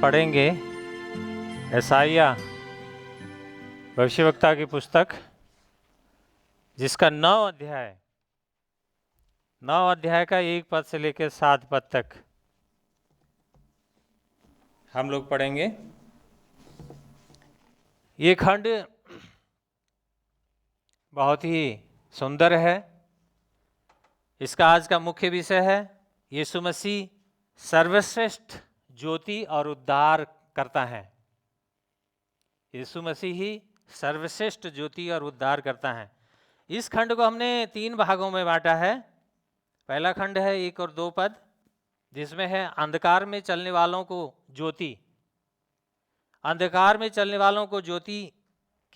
पढ़ेंगे यशायाह भविष्यवक्ता की पुस्तक, जिसका 9 अध्याय का 1 पद से लेकर 7 पद तक हम लोग पढ़ेंगे। ये खंड बहुत ही सुंदर है। इसका आज का मुख्य विषय है यीशु मसीह सर्वश्रेष्ठ ज्योति और उद्धार करता है। यीशु मसीह ही सर्वश्रेष्ठ ज्योति और उद्धार करता है। इस खंड को हमने 3 भागों में बांटा है। पहला खंड है 1 और 2 पद, जिसमें है अंधकार में चलने वालों को ज्योति। अंधकार में चलने वालों को ज्योति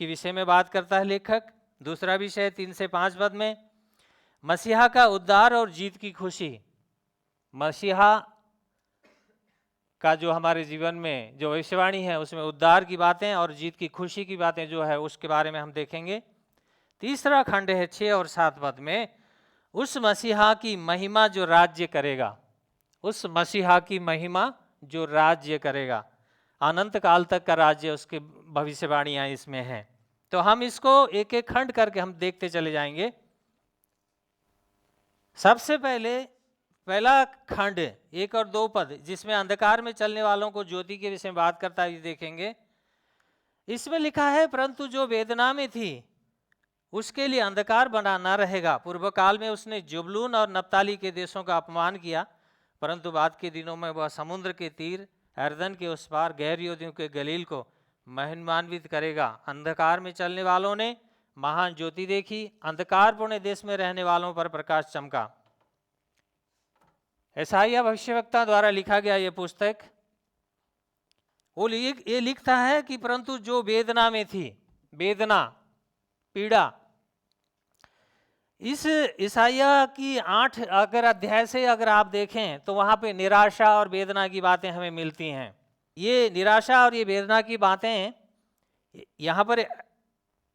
के विषय में बात करता है लेखक। दूसरा विषय 3 से 5 पद में मसीहा का उद्धार और जीत की खुशी। मसीहा का जो हमारे जीवन में जो भविष्यवाणी है उसमें उद्धार की बातें और जीत की खुशी की बातें जो है उसके बारे में हम देखेंगे। तीसरा खंड है 6 और 7 पद में उस मसीहा की महिमा जो राज्य करेगा। उस मसीहा की महिमा जो राज्य करेगा, अनंत काल तक का राज्य, उसकी भविष्यवाणियां इसमें हैं। तो हम इसको एक एक खंड करके हम देखते चले जाएंगे। सबसे पहले पहला खंड 1 और 2 पद, जिसमें अंधकार में चलने वालों को ज्योति के विषय में बात करता है, ये देखेंगे। इसमें लिखा है, परंतु जो वेदना में थी उसके लिए अंधकार बना न रहेगा। पूर्व काल में उसने जुबलून और नप्ताली के देशों का अपमान किया, परंतु बाद के दिनों में वह समुद्र के तीर, यरदन के उस पार, गैर यहूदियों के गलील को महिमान्वित करेगा। अंधकार में चलने वालों ने महान ज्योति देखी, अंधकारपूर्ण देश में रहने वालों पर प्रकाश चमका। यशायाह भविष्यवक्ता द्वारा लिखा गया यह पुस्तक वो ये लिखता है कि परंतु जो वेदना में थी, वेदना, पीड़ा, इस यशायाह की 8 अगर अध्याय से अगर आप देखें तो वहां पे निराशा और वेदना की बातें हमें मिलती हैं। ये निराशा और ये वेदना की बातें यहाँ पर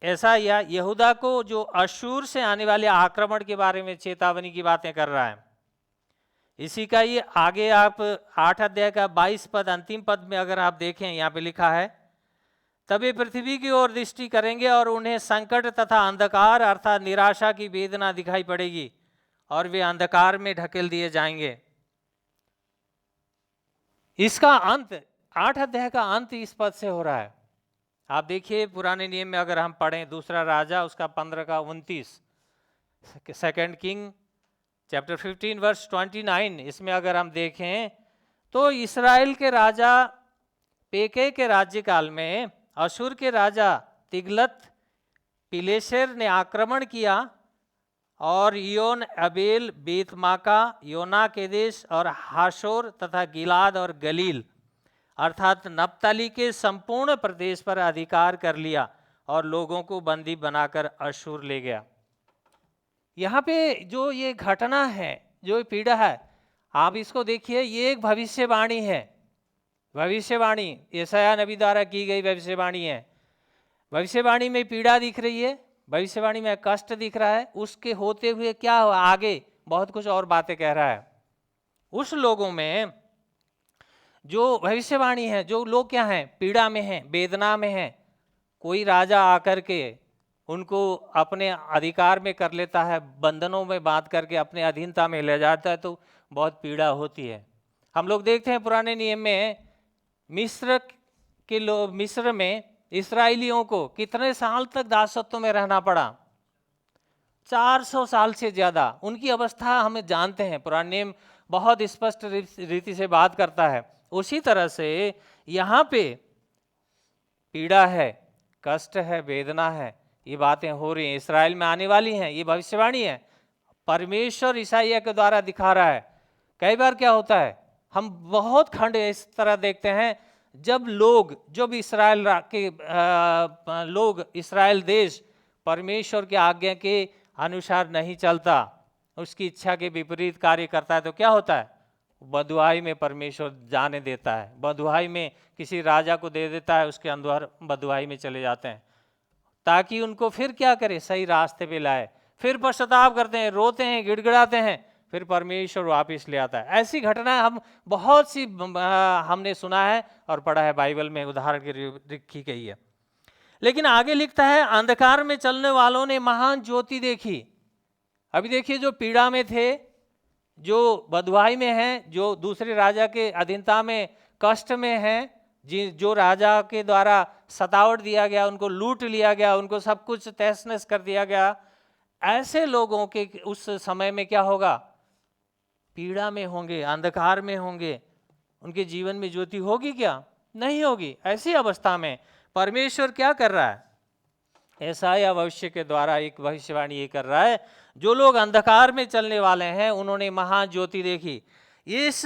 यशायाह यहूदा को जो अशूर से आने वाले आक्रमण के बारे में चेतावनी की बातें कर रहा है। इसी का ये आगे आप 8 अध्याय का 22 पद, अंतिम पद में अगर आप देखें, यहाँ पे लिखा है, तब वे पृथ्वी की ओर दृष्टि करेंगे और उन्हें संकट तथा अंधकार अर्थात निराशा की वेदना दिखाई पड़ेगी और वे अंधकार में ढकेल दिए जाएंगे। इसका अंत 8 अध्याय का अंत इस पद से हो रहा है। आप देखिए पुराने नियम में अगर हम पढ़ें दूसरा राजा उसका 15 का 29, 2 किंग चैप्टर 15 वर्स 29, इसमें अगर हम देखें तो इस्राएल के राजा पेके के राज्यकाल में अशूर के राजा तिगलत पिलेसर ने आक्रमण किया और इयोन, अबेल, बेतमाका, योना के देश और हाशोर तथा गिलाद और गलील अर्थात नप्ताली के संपूर्ण प्रदेश पर अधिकार कर लिया और लोगों को बंदी बनाकर अशूर ले गया। यहाँ पे जो ये घटना है, जो पीड़ा है, आप इसको देखिए, ये एक भविष्यवाणी है। भविष्यवाणी यशायाह नबी द्वारा की गई भविष्यवाणी है। भविष्यवाणी में पीड़ा दिख रही है, भविष्यवाणी में कष्ट दिख रहा है। उसके होते हुए क्या हो, आगे बहुत कुछ और बातें कह रहा है। उस लोगों में जो भविष्यवाणी है, जो लोग क्या हैं, पीड़ा में हैं, वेदना में हैं। कोई राजा आकर के उनको अपने अधिकार में कर लेता है, बंधनों में बांध करके अपने अधीनता में ले जाता है, तो बहुत पीड़ा होती है। हम लोग देखते हैं पुराने नियम में मिस्र में इस्राएलियों को कितने साल तक दासत्व में रहना पड़ा, 400 साल से ज़्यादा। उनकी अवस्था हमें जानते हैं, पुराने नियम बहुत स्पष्ट रीति से बात करता है। उसी तरह से यहाँ पे पीड़ा है, कष्ट है, वेदना है, ये बातें हो रही हैं, इस्राएल में आने वाली हैं। ये भविष्यवाणी है, परमेश्वर यशायाह के द्वारा दिखा रहा है। कई बार क्या होता है, हम बहुत खंड इस तरह देखते हैं, जब इस्राएल के लोग, इस्राएल देश परमेश्वर की आज्ञा के अनुसार नहीं चलता, उसकी इच्छा के विपरीत कार्य करता है, तो क्या होता है, बदुआई में परमेश्वर जाने देता है। बदुआई में किसी राजा को दे देता है, उसके अंदर बदुआई में चले जाते हैं, ताकि उनको फिर क्या करे, सही रास्ते पे लाए। फिर पश्चाताप करते हैं, रोते हैं, गिड़गिड़ाते हैं, फिर परमेश्वर वापस ले आता है। ऐसी घटना हम बहुत सी हमने सुना है और पढ़ा है, बाइबल में उदाहरण के लिए लिखी गई है। लेकिन आगे लिखता है, अंधकार में चलने वालों ने महान ज्योति देखी। अभी देखिए, जो पीड़ा में थे, जो बदवाई में हैं, जो दूसरे राजा के अधीनता में कष्ट में हैं, जो राजा के द्वारा सतावट दिया गया, उनको लूट लिया गया, उनको सब कुछ तहस नहस कर दिया गया, ऐसे लोगों के उस समय में क्या होगा? पीड़ा में होंगे, अंधकार में होंगे, उनके जीवन में ज्योति होगी क्या? नहीं होगी। ऐसी अवस्था में परमेश्वर क्या कर रहा है? यशायाह भविष्य के द्वारा एक भविष्यवाणी ये कर रहा है, जो लोग अंधकार में चलने वाले हैं उन्होंने महान ज्योति देखी। इस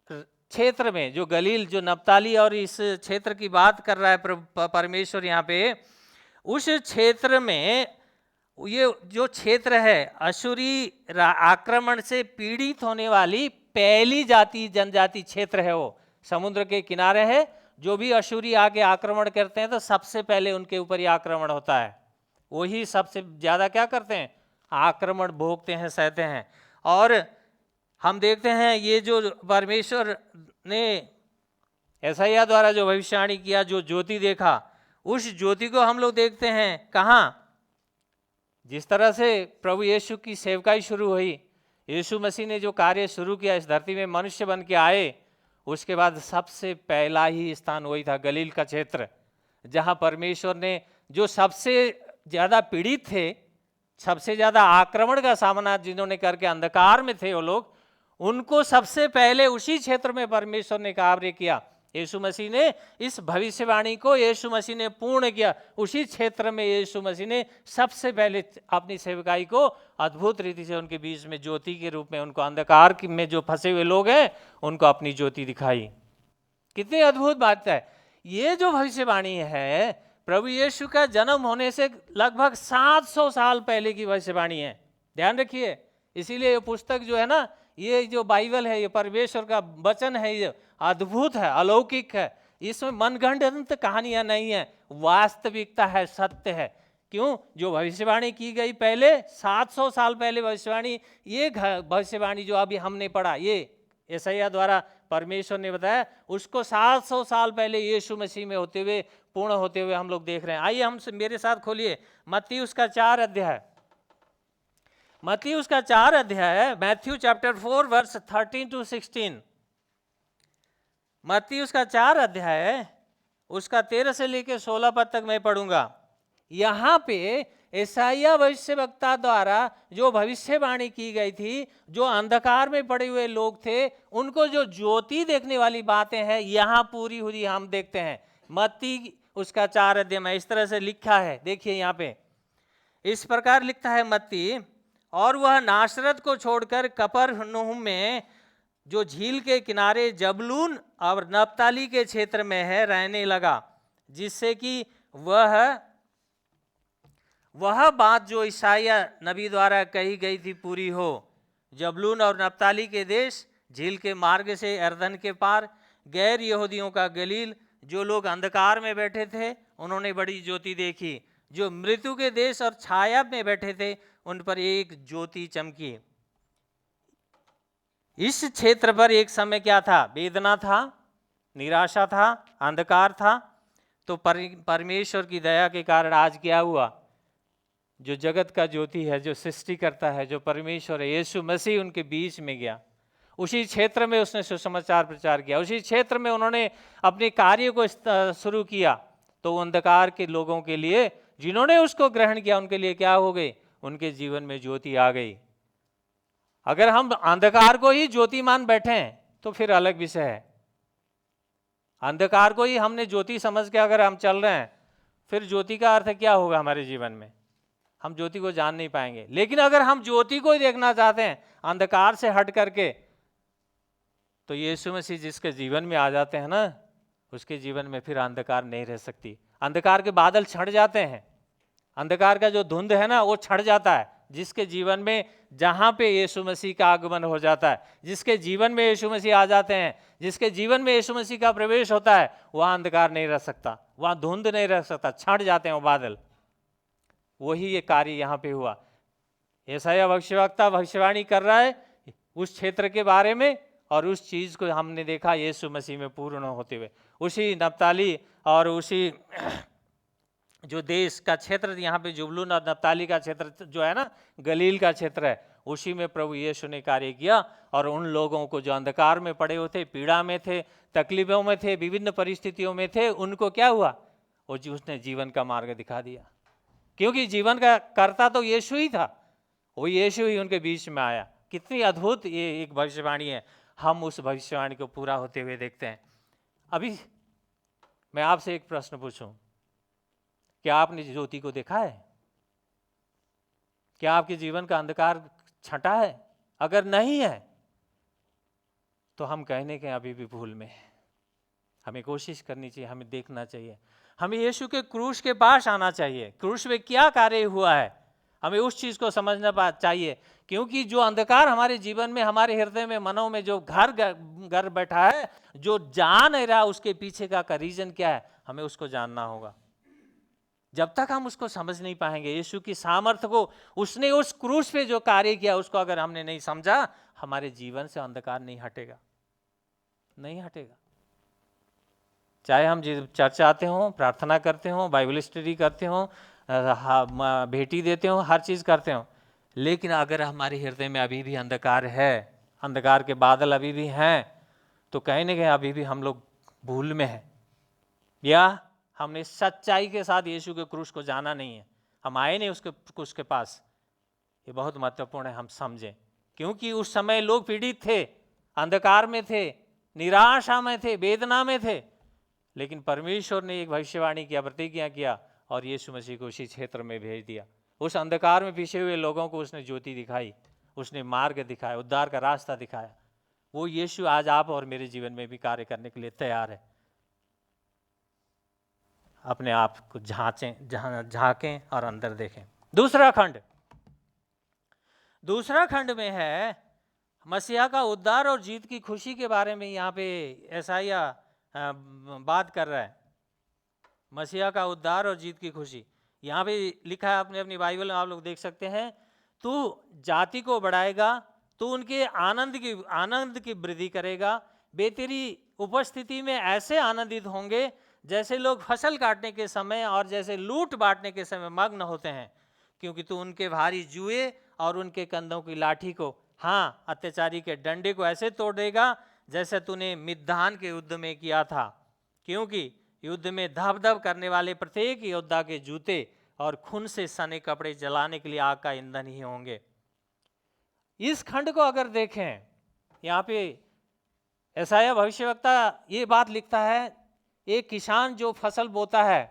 क्षेत्र में, जो गलील, जो नप्ताली और इस क्षेत्र की बात कर रहा है परमेश्वर यहाँ पे, उस क्षेत्र में, ये जो क्षेत्र है अशूरी आक्रमण से पीड़ित होने वाली पहली जाति, जनजाति क्षेत्र है। वो समुद्र के किनारे है। जो भी अशूरी आके आक्रमण करते हैं तो सबसे पहले उनके ऊपर ही आक्रमण होता है। वही सबसे ज़्यादा क्या करते हैं? आक्रमण भोगते हैं, सहते हैं। और हम देखते हैं ये जो परमेश्वर ने यशायाह द्वारा जो भविष्यवाणी किया, जो ज्योति देखा, उस ज्योति को हम लोग देखते हैं कहाँ? जिस तरह से प्रभु यीशु की सेवकाई शुरू हुई, यीशु मसीह ने जो कार्य शुरू किया, इस धरती में मनुष्य बन के आए, उसके बाद सबसे पहला ही स्थान वही था, गलील का क्षेत्र, जहाँ परमेश्वर ने जो सबसे ज़्यादा पीड़ित थे, सबसे ज़्यादा आक्रमण का सामना जिन्होंने करके अंधकार में थे वो लोग, उनको सबसे पहले उसी क्षेत्र में परमेश्वर ने कार्य किया। यीशु मसीह ने इस भविष्यवाणी को यीशु मसीह ने पूर्ण किया। उसी क्षेत्र में यीशु मसीह ने सबसे पहले अपनी सेवकाई को अद्भुत रीति से उनके बीच में ज्योति के रूप में, उनको अंधकार में जो फंसे हुए लोग हैं उनको अपनी ज्योति दिखाई। कितनी अद्भुत बात है। ये जो भविष्यवाणी है प्रभु यीशु का जन्म होने से लगभग 700 साल पहले की भविष्यवाणी है। ध्यान रखिए। इसीलिए ये पुस्तक जो है ना, ये जो बाइबल है, ये परमेश्वर का वचन है, ये अद्भुत है, अलौकिक है। इसमें मनगढ़ंत कहानियां नहीं है, वास्तविकता है, सत्य है। क्यों? जो भविष्यवाणी की गई पहले 700 साल पहले भविष्यवाणी, ये भविष्यवाणी जो अभी हमने पढ़ा, ये यशायाह द्वारा परमेश्वर ने बताया, उसको 700 साल पहले यीशु मसीह में होते हुए, पूर्ण होते हुए हम लोग देख रहे हैं। आइए हम मेरे साथ खोलिए मत्ती उसका 4 अध्याय। मत्ती उसका 4 अध्याय, मैथ्यू चैप्टर 4 वर्स 13 to 16। मत्ती उसका 4 अध्याय, उसका 13 से लेकर 16 पद तक मैं पढ़ूंगा। यहाँ पे यशायाह भविष्यवक्ता द्वारा जो भविष्यवाणी की गई थी, जो अंधकार में पड़े हुए लोग थे, उनको जो ज्योति देखने वाली बातें हैं, यहाँ पूरी हुई हम देखते हैं। मत्ती उसका 4 अध्याय में इस तरह से लिखा है, देखिए यहाँ पे इस प्रकार लिखता है मत्ती, और वह नासरत को छोड़कर कफरनहूम में, जो झील के किनारे जबलून और नप्ताली के क्षेत्र में है, रहने लगा, जिससे कि वह बात जो यशायाह नबी द्वारा कही गई थी पूरी हो। जबलून और नप्ताली के देश, झील के मार्ग से यरदन के पार, गैर यहूदियों का गलील, जो लोग अंधकार में बैठे थे उन्होंने बड़ी ज्योति देखी। जो मृत्यु के देश और छाया में बैठे थे उन पर एक ज्योति चमकी। इस क्षेत्र पर एक समय क्या था? वेदना था, निराशा था, अंधकार था। तो परमेश्वर की दया के कारण आज क्या हुआ? जो जगत का ज्योति है, जो सृष्टि करता है, जो परमेश्वर है, यीशु मसीह उनके बीच में गया। उसी क्षेत्र में उसने सुसमाचार प्रचार किया। उसी क्षेत्र में उन्होंने अपने कार्य को शुरू किया। तो अंधकार के लोगों के लिए, जिन्होंने उसको ग्रहण किया, उनके लिए क्या हो गई? उनके जीवन में ज्योति आ गई। अगर हम अंधकार को ही ज्योति मान बैठे तो फिर अलग विषय है। अंधकार को ही हमने ज्योति समझ के अगर हम चल रहे हैं, फिर ज्योति का अर्थ क्या होगा हमारे जीवन में? हम ज्योति को जान नहीं पाएंगे। लेकिन अगर हम ज्योति को ही देखना चाहते हैं अंधकार से हट करके, तो यीशु मसीह जिसके जीवन में आ जाते हैं ना, उसके जीवन में फिर अंधकार नहीं रह सकती। अंधकार के बादल छट जाते हैं, अंधकार का जो धुंध है ना वो छट जाता है। जिसके जीवन में, जहाँ पे यीशु मसीह का आगमन हो जाता है, जिसके जीवन में यीशु मसीह आ जाते हैं, जिसके जीवन में यीशु मसीह का प्रवेश होता है, वहाँ अंधकार नहीं रह सकता, वहाँ धुंध नहीं रह सकता, छट जाते हैं वो बादल। वही ये कार्य यहाँ पे हुआ। यशायाह भविष्यवक्ता भविष्यवाणी कर रहा है, उस क्षेत्र के बारे में, और उस चीज को हमने देखा यीशु मसीह में पूर्ण होते हुए। उसी नप्ताली और उसी जो देश का क्षेत्र यहाँ पे जुबलून और नप्ताली का क्षेत्र जो है ना, गलील का क्षेत्र है, उसी में प्रभु यीशु ने कार्य किया। और उन लोगों को जो अंधकार में पड़े हुए थे, पीड़ा में थे, तकलीफों में थे, विभिन्न परिस्थितियों में थे, उनको क्या हुआ, वो उसने जीवन का मार्ग दिखा दिया। क्योंकि जीवन का कर्ता तो यीशु ही था, वो यीशु ही उनके बीच में आया। कितनी अद्भुत ये एक भविष्यवाणी है। हम उस भविष्यवाणी को पूरा होते हुए देखते हैं। अभी मैं आपसे एक प्रश्न पूछूं, क्या आपने ज्योति को देखा है? क्या आपके जीवन का अंधकार छंटा है? अगर नहीं है तो हम कहने के अभी भी भूल में हैं। हमें कोशिश करनी चाहिए, हमें देखना चाहिए, हमें यीशु के क्रूस के पास आना चाहिए। क्रूस में क्या कार्य हुआ है, हमें उस चीज को समझना चाहिए। क्योंकि जो अंधकार हमारे जीवन में, हमारे हृदय में, मनों में जो घर बैठा है, जो जान नहीं रहा उसके पीछे का रीजन क्या है, हमें उसको जानना होगा। जब तक हम उसको समझ नहीं पाएंगे, यीशु की सामर्थ्य को, उसने उस क्रूस पे जो कार्य किया उसको अगर हमने नहीं समझा, हमारे जीवन से अंधकार नहीं हटेगा, नहीं हटेगा। चाहे हम चर्च आते हों, प्रार्थना करते हों, बाइबल स्टडी करते हों, भेंटी देते हों, हर चीज़ करते हों, लेकिन अगर हमारे हृदय में अभी भी अंधकार है, अंधकार के बादल अभी भी हैं, तो कहीं ना कहीं अभी भी हम लोग भूल में हैं, या हमने सच्चाई के साथ यीशु के क्रूस को जाना नहीं है, हम आए नहीं उसके क्रूस के पास। ये बहुत महत्वपूर्ण है हम समझें। क्योंकि उस समय लोग पीड़ित थे, अंधकार में थे, निराशा में थे, वेदना में थे, लेकिन परमेश्वर ने एक भविष्यवाणी किया, प्रतिज्ञा किया, और यीशु मसीह को उसी क्षेत्र में भेज दिया। उस अंधकार में पिसे हुए लोगों को उसने ज्योति दिखाई, उसने मार्ग दिखाया, उद्धार का रास्ता दिखाया। वो यीशु आज आप और मेरे जीवन में भी कार्य करने के लिए तैयार है। अपने आप को झांकें और अंदर देखें। दूसरा खंड में है मसीहा का उद्धार और जीत की खुशी के बारे में। यहाँ पे यशायाह बात कर रहा है, मसीहा का उद्धार और जीत की खुशी। यहाँ पे लिखा है, अपनी बाइबल में आप लोग देख सकते हैं, तू जाति को बढ़ाएगा, तू उनके आनंद की वृद्धि करेगा। वे तेरी उपस्थिति में ऐसे आनंदित होंगे जैसे लोग फसल काटने के समय और जैसे लूट बांटने के समय मग्न होते हैं, क्योंकि तू उनके भारी जुए और उनके कंधों की लाठी को, हाँ, अत्याचारी के डंडे को ऐसे तोड़ देगा जैसे तूने मिद्धान के युद्ध में किया था। क्योंकि युद्ध में धब करने वाले प्रत्येक योद्धा के जूते और खून से सने कपड़े जलाने के लिए आग का ईंधन ही होंगे। इस खंड को अगर देखें, यहाँ पे यशायाह भविष्यवक्ता ये बात लिखता है, एक किसान जो फसल बोता है,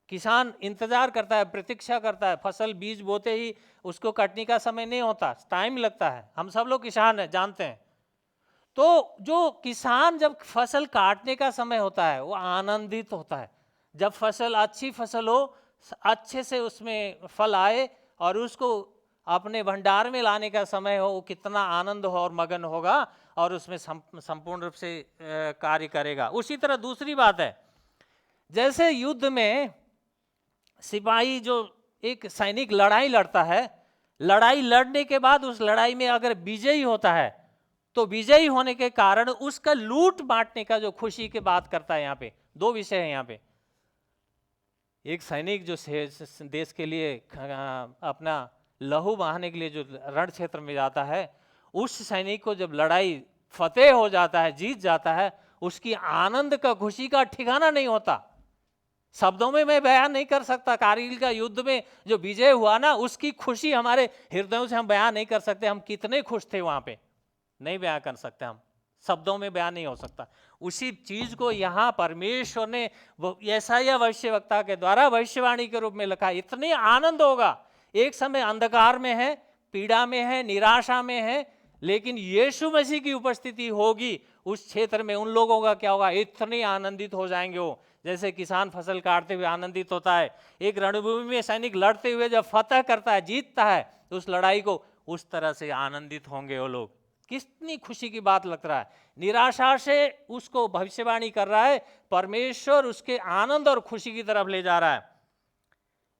किसान इंतजार करता है, प्रतीक्षा करता है। फसल बीज बोते ही उसको कटने का समय नहीं होता, टाइम लगता है। हम सब लोग किसान हैं, जानते हैं। तो जो किसान जब फसल काटने का समय होता है वो आनंदित होता है। जब फसल, अच्छी फसल हो, अच्छे से उसमें फल आए और उसको अपने भंडार में लाने का समय हो, वो कितना आनंद हो और मगन होगा और उसमें संपूर्ण रूप से कार्य करेगा। उसी तरह दूसरी बात है, जैसे युद्ध में सिपाही, जो एक सैनिक लड़ाई लड़ता है, लड़ाई लड़ने के बाद उस लड़ाई में अगर विजयी होता है तो विजयी होने के कारण उसका लूट बांटने का जो खुशी की बात करता है। यहाँ पे दो विषय है। यहाँ पे एक सैनिक जो देश के लिए अपना लहू बहाने के लिए जो रण क्षेत्र में जाता है, उस सैनिक को जब लड़ाई फतेह हो जाता है, जीत जाता है, उसकी आनंद का, खुशी का ठिकाना नहीं होता। शब्दों में मैं बयान नहीं कर सकता। कारगिल का युद्ध में जो विजय हुआ ना, उसकी खुशी हमारे हृदयों से हम बयान नहीं कर सकते। हम कितने खुश थे वहां पे, नहीं बयान कर सकते, हम शब्दों में बयान नहीं हो सकता। उसी चीज को यहाँ परमेश्वर ने यशायाह भविष्यवक्ता के द्वारा भविष्यवाणी के रूप में लिखा। इतने आनंद होगा, एक समय अंधकार में है, पीड़ा में है, निराशा में है, लेकिन यीशु मसीह की उपस्थिति होगी उस क्षेत्र में। उन लोगों का क्या होगा, इतने आनंदित हो जाएंगे वो, जैसे किसान फसल काटते हुए आनंदित होता है। एक रणभूमि में सैनिक लड़ते हुए जब फतह करता है, जीतता है उस लड़ाई को, उस तरह से आनंदित होंगे वो लोग। कितनी खुशी की बात लग रहा है। निराशा से उसको भविष्यवाणी कर रहा है, परमेश्वर उसके आनंद और खुशी की तरफ ले जा रहा है।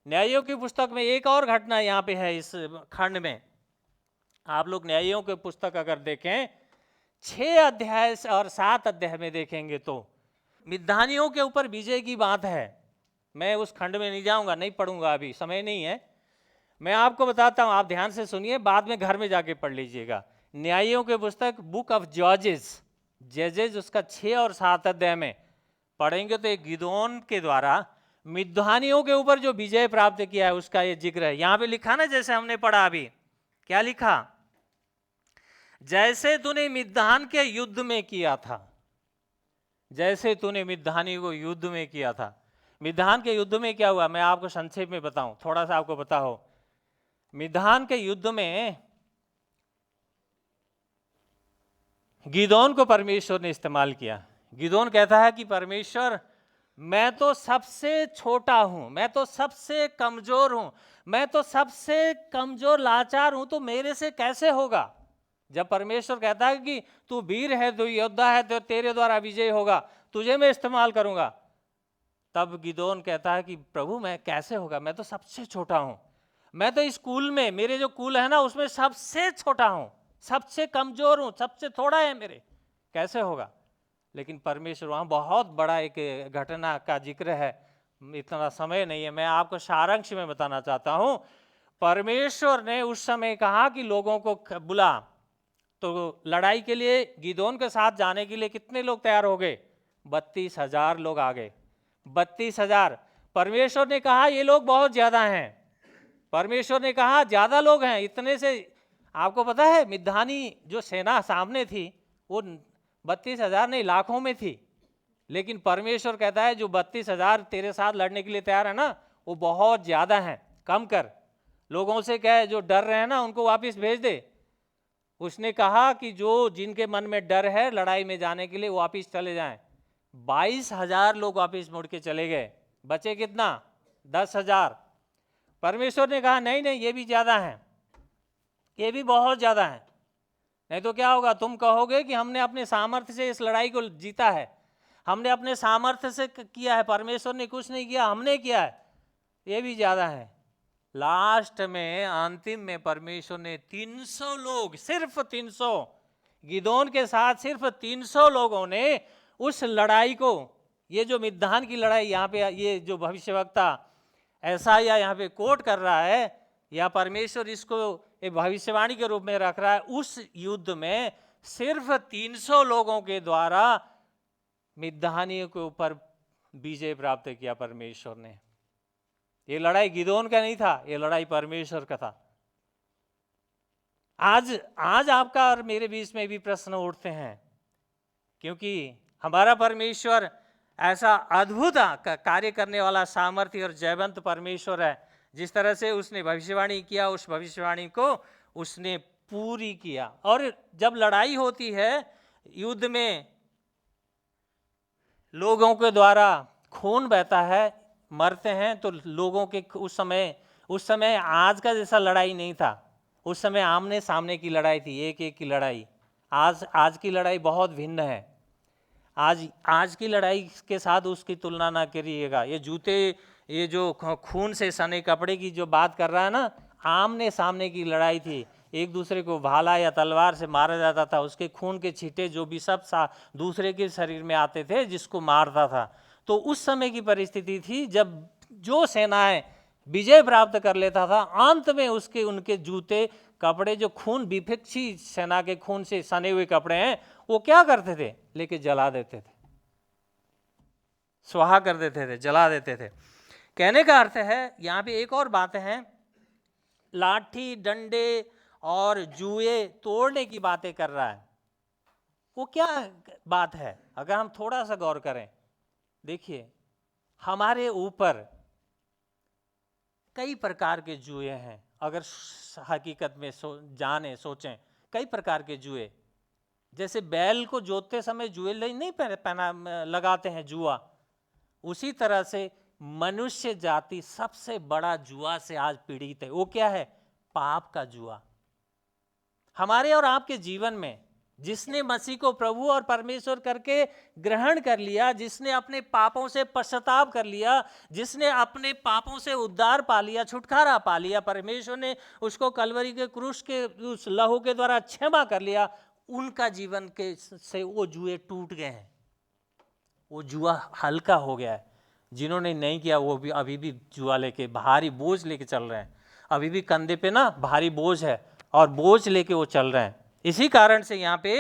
न्यायों की पुस्तक में एक और घटना यहाँ पे है इस खंड में। आप लोग न्यायियों के पुस्तक अगर देखें 6 अध्याय और 7 अध्याय में देखेंगे तो मिद्यानियों के ऊपर विजय की बात है। मैं उस खंड में नहीं जाऊंगा, नहीं पढ़ूंगा, अभी समय नहीं है। मैं आपको बताता हूं, आप ध्यान से सुनिए, बाद में घर में जाके पढ़ लीजिएगा। न्यायियों के पुस्तक बुक ऑफ जजेज उसका 6 और 7 अध्याय में पढ़ेंगे तो एक गिदोन के द्वारा मिद्यानियों के ऊपर जो विजय प्राप्त किया है उसका ये जिक्र है। यहां पे लिखा ना, जैसे हमने पढ़ा अभी, क्या लिखा? जैसे तूने मिद्यान के युद्ध में किया था, जैसे तूने मिद्यानी को युद्ध में किया था। मिद्यान के युद्ध में क्या हुआ, मैं आपको संक्षेप में बताऊं, थोड़ा सा आपको पता हो। मिद्यान के युद्ध में गिदोन को परमेश्वर ने इस्तेमाल किया। गिदोन कहता है कि परमेश्वर, मैं तो सबसे छोटा हूं, मैं तो सबसे कमजोर हूं, मैं तो सबसे कमजोर लाचार हूं, तो मेरे से कैसे होगा? जब परमेश्वर कहता है कि तू वीर है, तू योद्धा है, तो तेरे द्वारा विजय होगा, तुझे मैं इस्तेमाल करूंगा, तब गिदोन कहता है कि प्रभु मैं कैसे होगा, मैं तो सबसे छोटा हूं, मैं तो इस कुल में, मेरे जो कुल है ना उसमें सबसे छोटा हूं, सबसे कमजोर हूं, सबसे थोड़ा है मेरे, कैसे होगा? लेकिन परमेश्वर, वहां बहुत बड़ा एक घटना का जिक्र है, इतना समय नहीं है, मैं आपको सारांश में बताना चाहता हूं। परमेश्वर ने उस समय कहा कि लोगों को बुला, तो लड़ाई के लिए गिदोन के साथ जाने के लिए कितने लोग तैयार हो गए? 32,000 लोग आ गए। 32,000। परमेश्वर ने कहा ये लोग बहुत ज्यादा हैं। परमेश्वर ने कहा ज्यादा लोग हैं, इतने से आपको पता है मिद्यानी जो सेना सामने थी वो 32,000 नहीं, लाखों में थी। लेकिन परमेश्वर कहता है जो 32,000 तेरे साथ लड़ने के लिए तैयार है ना, वो बहुत ज्यादा हैं, कम कर। लोगों से कहे जो डर रहे हैं ना उनको वापस भेज दे। उसने कहा कि जो जिनके मन में डर है लड़ाई में जाने के लिए वो वापिस चले जाएं। 22,000 लोग वापिस मुड़ के चले गए, बचे कितना? 10,000। परमेश्वर ने कहा नहीं नहीं, ये भी ज्यादा है, ये भी बहुत ज्यादा है, नहीं तो क्या होगा? तुम कहोगे कि हमने अपने सामर्थ्य से इस लड़ाई को जीता है, हमने अपने सामर्थ्य से किया है, परमेश्वर ने कुछ नहीं किया, हमने किया है, ये भी ज्यादा है। लास्ट में, अंतिम में परमेश्वर ने 300 लोग, सिर्फ 300, गिदोन के साथ सिर्फ 300 लोगों ने उस लड़ाई को, ये जो मिद्यान की लड़ाई यहाँ पे ये जो भविष्यवक्ता एसाया यहाँ पे कोट कर रहा है, या परमेश्वर इसको एक भविष्यवाणी के रूप में रख रहा है, उस युद्ध में सिर्फ 300 लोगों के द्वारा मिद्यानियों के ऊपर विजय प्राप्त किया परमेश्वर ने। ये लड़ाई गिदोन का नहीं था, ये लड़ाई परमेश्वर का था। आज आपका और मेरे बीच में भी प्रश्न उठते हैं, क्योंकि हमारा परमेश्वर ऐसा अद्भुत कार्य करने वाला सामर्थ्य और जयवंत परमेश्वर है। जिस तरह से उसने भविष्यवाणी किया, उस भविष्यवाणी को उसने पूरी किया। और जब लड़ाई होती है, युद्ध में लोगों के द्वारा खून बहता है, मरते हैं, तो लोगों के उस समय आज का जैसा लड़ाई नहीं था। उस समय आमने सामने की लड़ाई थी, एक एक की लड़ाई। आज की लड़ाई बहुत भिन्न है। आज की लड़ाई के साथ उसकी तुलना ना करिएगा। ये जूते, ये जो खून से सने कपड़े की जो बात कर रहा है ना, आमने सामने की लड़ाई थी। एक दूसरे को भाला या तलवार से मारा जाता था, उसके खून के छींटे जो भी सब दूसरे के शरीर में आते थे, जिसको मारता था। तो उस समय की परिस्थिति थी जब जो सेनाएं विजय प्राप्त कर लेता था, अंत में उनके जूते, कपड़े, जो खून विपक्षी सेना के खून से सने हुए कपड़े हैं, वो क्या करते थे? लेके जला देते थे, स्वाहा कर देते थे, जला देते थे। कहने का अर्थ है, यहाँ पे एक और बात है, लाठी, डंडे और जुए तोड़ने की बातें कर रहा है। वो क्या बात है? अगर हम थोड़ा सा गौर करें, देखिए हमारे ऊपर कई प्रकार के जुए हैं। अगर हकीकत में सोचें, कई प्रकार के जुए। जैसे बैल को जोतते समय जुए नहीं पहना लगाते हैं, जुआ, उसी तरह से मनुष्य जाति सबसे बड़ा जुआ से आज पीड़ित है। वो क्या है? पाप का जुआ। हमारे और आपके जीवन में जिसने मसीह को प्रभु और परमेश्वर करके ग्रहण कर लिया, जिसने अपने पापों से पश्चाताप कर लिया, जिसने अपने पापों से उद्धार पा लिया, छुटकारा पा लिया, परमेश्वर ने उसको कलवरी के क्रूस के उस लहू के द्वारा क्षमा कर लिया, उनका जीवन के से वो जुए टूट गए हैं, वो जुआ हल्का हो गया है। जिन्होंने नहीं किया वो भी अभी भी जुआ लेके भारी बोझ लेके चल रहे हैं, अभी भी कंधे पे ना भारी बोझ है और बोझ लेके वो चल रहे हैं। इसी कारण से यहाँ पे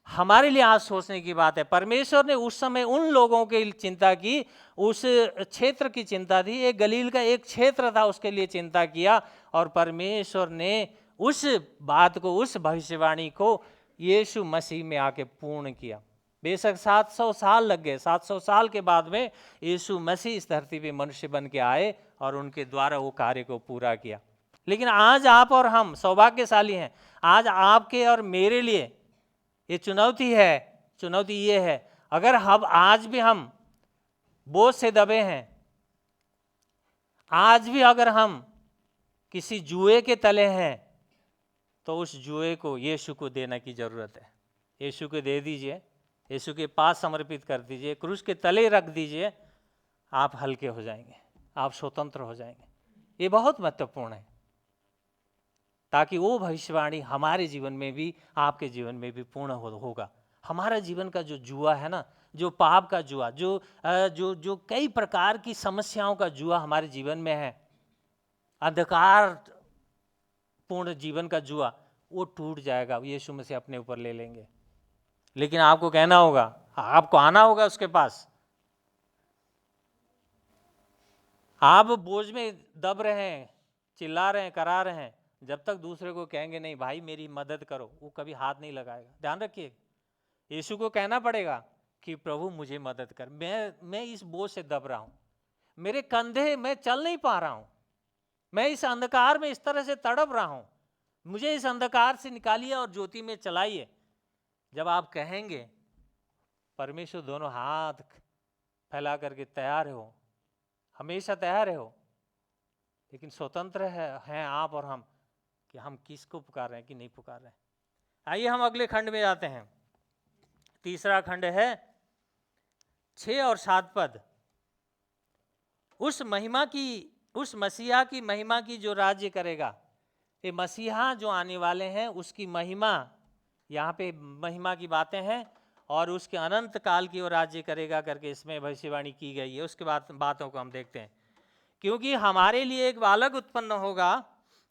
हमारे लिए आज सोचने की बात है, परमेश्वर ने उस समय उन लोगों की चिंता की, उस क्षेत्र की चिंता थी, एक गलील का एक क्षेत्र था उसके लिए चिंता किया, और परमेश्वर ने उस बात को, उस भविष्यवाणी को यीशु मसीह में आके पूर्ण किया। बेशक 700 साल लग गए, 700 साल के बाद में यीशु मसीह इस धरती पे मनुष्य बन के आए और उनके द्वारा वो कार्य को पूरा किया। लेकिन आज आप और हम सौभाग्यशाली हैं, आज आपके और मेरे लिए ये चुनौती है, चुनौती ये है, अगर आज भी हम बोझ से दबे हैं, आज भी अगर हम किसी जुए के तले हैं, तो उस जुए को यीशु को देने की जरूरत है। यीशु को दे दीजिए, यीशु के पास समर्पित कर दीजिए, क्रूस के तले रख दीजिए, आप हल्के हो जाएंगे, आप स्वतंत्र हो जाएंगे। ये बहुत महत्वपूर्ण है, ताकि वो भविष्यवाणी हमारे जीवन में भी, आपके जीवन में भी पूर्ण होगा। हमारा जीवन का जो जुआ है ना, जो पाप का जुआ, जो कई प्रकार की समस्याओं का जुआ हमारे जीवन में है, अंधकार पूर्ण जीवन का जुआ, वो टूट जाएगा, यीशु मसीह अपने ऊपर ले लेंगे। लेकिन आपको कहना होगा, आपको आना होगा उसके पास। आप बोझ में दब रहे हैं, चिल्ला रहे हैं, करा रहे हैं, जब तक दूसरे को कहेंगे नहीं भाई मेरी मदद करो, वो कभी हाथ नहीं लगाएगा। ध्यान रखिए, यीशु को कहना पड़ेगा कि प्रभु मुझे मदद कर, मैं इस बोझ से दब रहा हूं, मेरे कंधे, मैं चल नहीं पा रहा हूं, मैं इस अंधकार में इस तरह से तड़प रहा हूं, मुझे इस अंधकार से निकालिए और ज्योति में चलाइए। जब आप कहेंगे, परमेश्वर दोनों हाथ फैला करके तैयार हो, हमेशा तैयार हो, लेकिन स्वतंत्र हैं आप और हम कि हम किसको पुकार रहे हैं कि नहीं पुकार रहे हैं। आइए हम अगले खंड में जाते हैं। तीसरा खंड है 6 और 7 पद। उस मसीहा की महिमा की जो राज्य करेगा, ये मसीहा जो आने वाले हैं उसकी महिमा, यहाँ पे महिमा की बातें हैं, और उसके अनंत काल की वो राज्य करेगा करके इसमें भविष्यवाणी की गई है। उसके बाद बातों को हम देखते हैं। क्योंकि हमारे लिए एक बालक उत्पन्न होगा,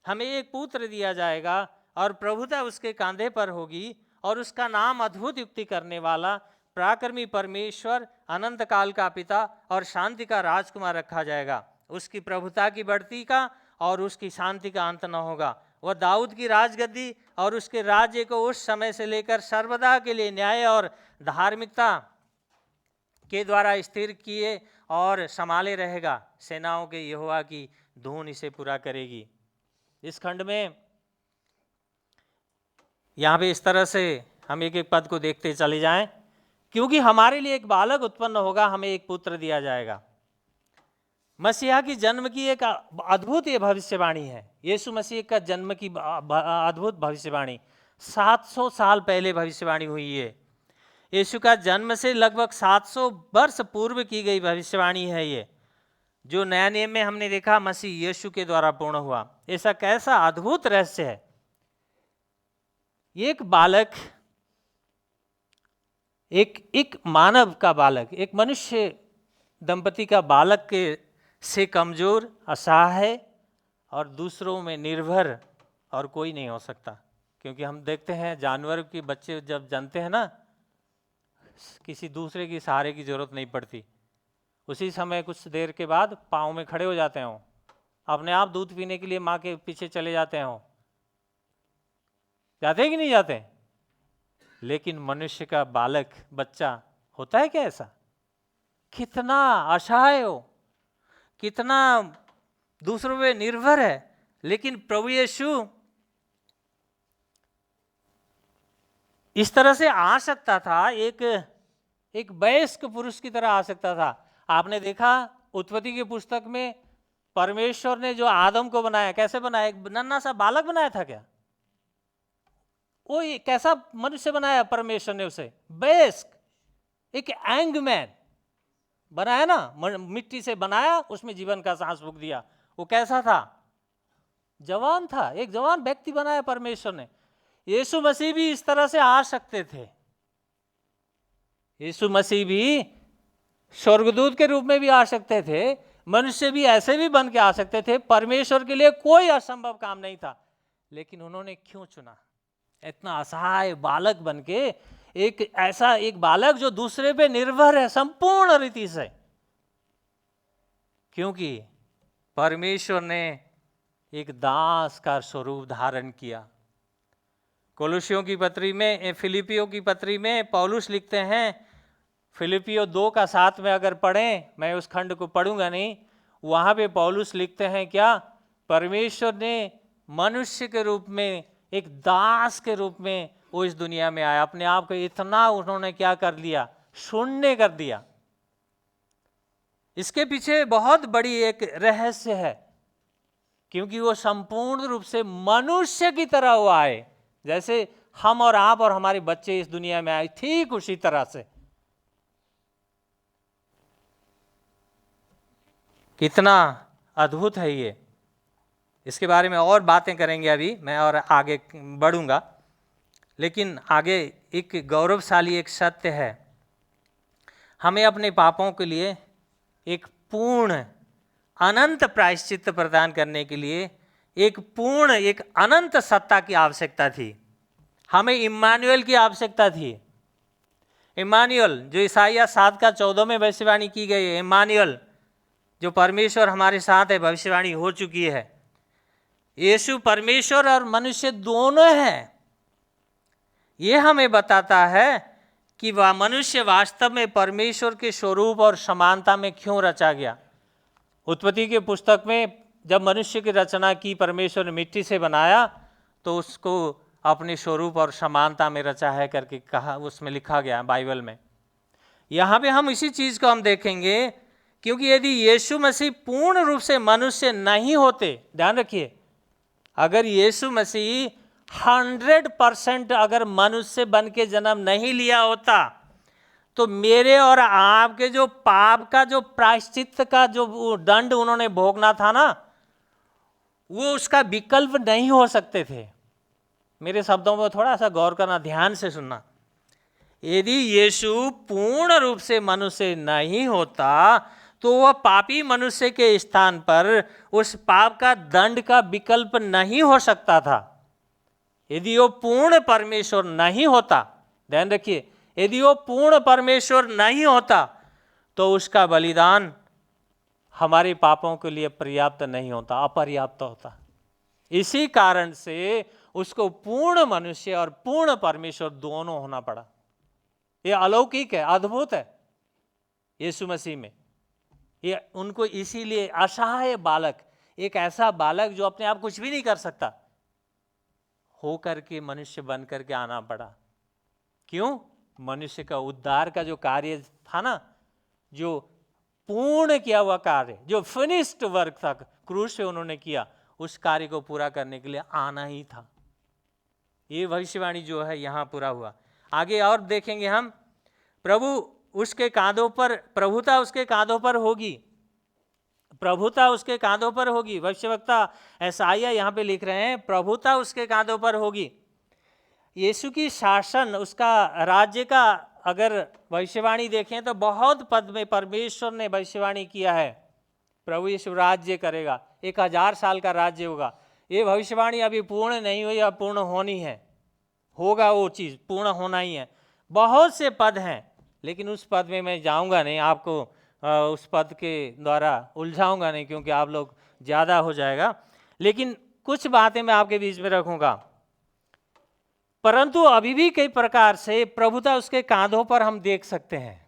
हमें एक पुत्र दिया जाएगा, और प्रभुता उसके कांधे पर होगी, और उसका नाम अद्भुत युक्ति करने वाला, पराक्रमी परमेश्वर, अनंत काल का पिता और शांति का राजकुमार रखा जाएगा। उसकी प्रभुता की बढ़ती का और उसकी शांति का अंत न होगा। वह दाऊद की राजगद्दी और उसके राज्य को उस समय से लेकर सर्वदा के लिए न्याय और धार्मिकता के द्वारा स्थिर किए और संभाले रहेगा। सेनाओं के यहोवा की धून इसे पूरा करेगी। इस खंड में यहाँ पे इस तरह से हम एक एक पद को देखते चले जाएं। क्योंकि हमारे लिए एक बालक उत्पन्न होगा, हमें एक पुत्र दिया जाएगा। मसीहा की जन्म की एक अद्भुत ये भविष्यवाणी है। यीशु मसीह का जन्म की अद्भुत भविष्यवाणी 700 साल पहले भविष्यवाणी हुई है। यीशु का जन्म से लगभग 700 वर्ष पूर्व की गई भविष्यवाणी है ये, जो नया नियम में हमने देखा मसीह यीशु के द्वारा पूर्ण हुआ। ऐसा कैसा अद्भुत रहस्य है। एक बालक, एक मानव का बालक, एक मनुष्य दंपति का बालक के से कमजोर, असहाय और दूसरों में निर्भर और कोई नहीं हो सकता। क्योंकि हम देखते हैं जानवर के बच्चे जब जन्मते हैं ना, किसी दूसरे की सहारे की जरूरत नहीं पड़ती, उसी समय कुछ देर के बाद पाँव में खड़े हो जाते हैं, अपने आप दूध पीने के लिए माँ के पीछे चले जाते हैं। जाते हैं कि नहीं जाते? लेकिन मनुष्य का बालक, बच्चा होता है क्या ऐसा? कितना असहाय हो, कितना दूसरों पे निर्भर है। लेकिन प्रभु यीशु इस तरह से आ सकता था, एक वयस्क पुरुष की तरह आ सकता था। आपने देखा उत्पत्ति की पुस्तक में परमेश्वर ने जो आदम को बनाया, कैसे बनाया? एक नन्हा सा बालक बनाया था क्या? वो कैसा मनुष्य बनाया परमेश्वर ने उसे? बेस्ट, एक एंगमैन बनाया ना, मिट्टी से बनाया, उसमें जीवन का सांस फूंक दिया। वो कैसा था? जवान था, एक जवान व्यक्ति बनाया परमेश्वर ने। यीशु मसीह भी इस तरह से आ सकते थे। यीशु मसीह भी स्वर्गदूत के रूप में भी आ सकते थे, मनुष्य भी ऐसे भी बन के आ सकते थे। परमेश्वर के लिए कोई असंभव काम नहीं था। लेकिन उन्होंने क्यों चुना? इतना असहाय बालक बन के, एक ऐसा एक बालक जो दूसरे पे निर्भर है संपूर्ण रीति से, क्योंकि परमेश्वर ने एक दास का स्वरूप धारण किया। कोलोसियों की पत्री में, फिलिपियों की पत्री में पौलुस लिखते हैं, फिलिपियो 2:7 में अगर पढ़ें, मैं उस खंड को पढ़ूंगा नहीं, वहां पे पौलुस लिखते हैं क्या? परमेश्वर ने मनुष्य के रूप में, एक दास के रूप में वो इस दुनिया में आया। अपने आप को इतना उन्होंने क्या कर लिया? शून्य कर दिया। इसके पीछे बहुत बड़ी एक रहस्य है, क्योंकि वो संपूर्ण रूप से मनुष्य की तरह वो आए, जैसे हम और आप और हमारे बच्चे इस दुनिया में आए, ठीक उसी तरह से। कितना अद्भुत है ये! इसके बारे में और बातें करेंगे अभी, मैं और आगे बढ़ूंगा। लेकिन आगे एक गौरवशाली एक सत्य है, हमें अपने पापों के लिए एक पूर्ण अनंत प्रायश्चित्त प्रदान करने के लिए एक पूर्ण, एक अनंत सत्ता की आवश्यकता थी। हमें इम्मानुएल की आवश्यकता थी। इम्मानुएल जो ईसाइया 7:14 में भविष्यवाणी की गई है, इम्मानुएल जो परमेश्वर हमारे साथ है, भविष्यवाणी हो चुकी है। यीशु परमेश्वर और मनुष्य दोनों हैं। ये हमें बताता है कि वह मनुष्य वास्तव में परमेश्वर के स्वरूप और समानता में क्यों रचा गया। उत्पत्ति के पुस्तक में जब मनुष्य की रचना की, परमेश्वर ने मिट्टी से बनाया, तो उसको अपने स्वरूप और समानता में रचा है करके कहा, उसमें लिखा गया बाइबल में। यहाँ पे हम इसी चीज़ को हम देखेंगे, क्योंकि यदि यीशु मसीह पूर्ण रूप से मनुष्य नहीं होते, ध्यान रखिए, अगर यीशु मसीह 100% अगर मनुष्य बन के जन्म नहीं लिया होता, तो मेरे और आपके जो पाप का जो प्रायश्चित्त का जो दंड उन्होंने भोगना था ना, वो उसका विकल्प नहीं हो सकते थे। मेरे शब्दों में थोड़ा सा गौर करना, ध्यान से सुनना। यदि यीशु पूर्ण रूप से मनुष्य नहीं होता, तो वह पापी मनुष्य के स्थान पर उस पाप का दंड का विकल्प नहीं हो सकता था। यदि वो पूर्ण परमेश्वर नहीं होता, ध्यान रखिए, यदि वो पूर्ण परमेश्वर नहीं होता, तो उसका बलिदान हमारे पापों के लिए पर्याप्त नहीं होता, अपर्याप्त होता। इसी कारण से उसको पूर्ण मनुष्य और पूर्ण परमेश्वर दोनों होना पड़ा। ये अलौकिक है, अद्भुत है यीशु मसीह में। ये उनको इसीलिए असहाय बालक, एक ऐसा बालक जो अपने आप कुछ भी नहीं कर सकता, हो करके मनुष्य बन करके आना पड़ा। क्यों? मनुष्य का उद्धार का जो कार्य था ना, जो पूर्ण किया हुआ कार्य, जो फिनिश्ड वर्क था, क्रूस पे उन्होंने किया, उस कार्य को पूरा करने के लिए आना ही था। ये भविष्यवाणी जो है यहाँ पूरा हुआ। आगे और देखेंगे हम, प्रभु उसके कांधों पर, प्रभुता उसके कांधों पर होगी, प्रभुता उसके कांधों पर होगी। भविष्यवक्ता यशायाह यहाँ पे लिख रहे हैं, प्रभुता उसके कांधों पर होगी। यीशु की शासन, उसका राज्य का अगर भविष्यवाणी देखें तो बहुत पद में परमेश्वर ने भविष्यवाणी किया है, प्रभु यीशु राज्य करेगा, 1000 साल का राज्य होगा। ये भविष्यवाणी अभी पूर्ण नहीं हुई, अब पूर्ण होनी है, होगा, वो चीज़ पूर्ण होना ही है। बहुत से पद हैं, लेकिन उस पद में मैं जाऊंगा नहीं, आपको उस पद के द्वारा उलझाऊंगा नहीं, क्योंकि आप लोग ज़्यादा हो जाएगा। लेकिन कुछ बातें मैं आपके बीच में रखूंगा। परंतु अभी भी कई प्रकार से प्रभुता उसके कांधों पर हम देख सकते हैं।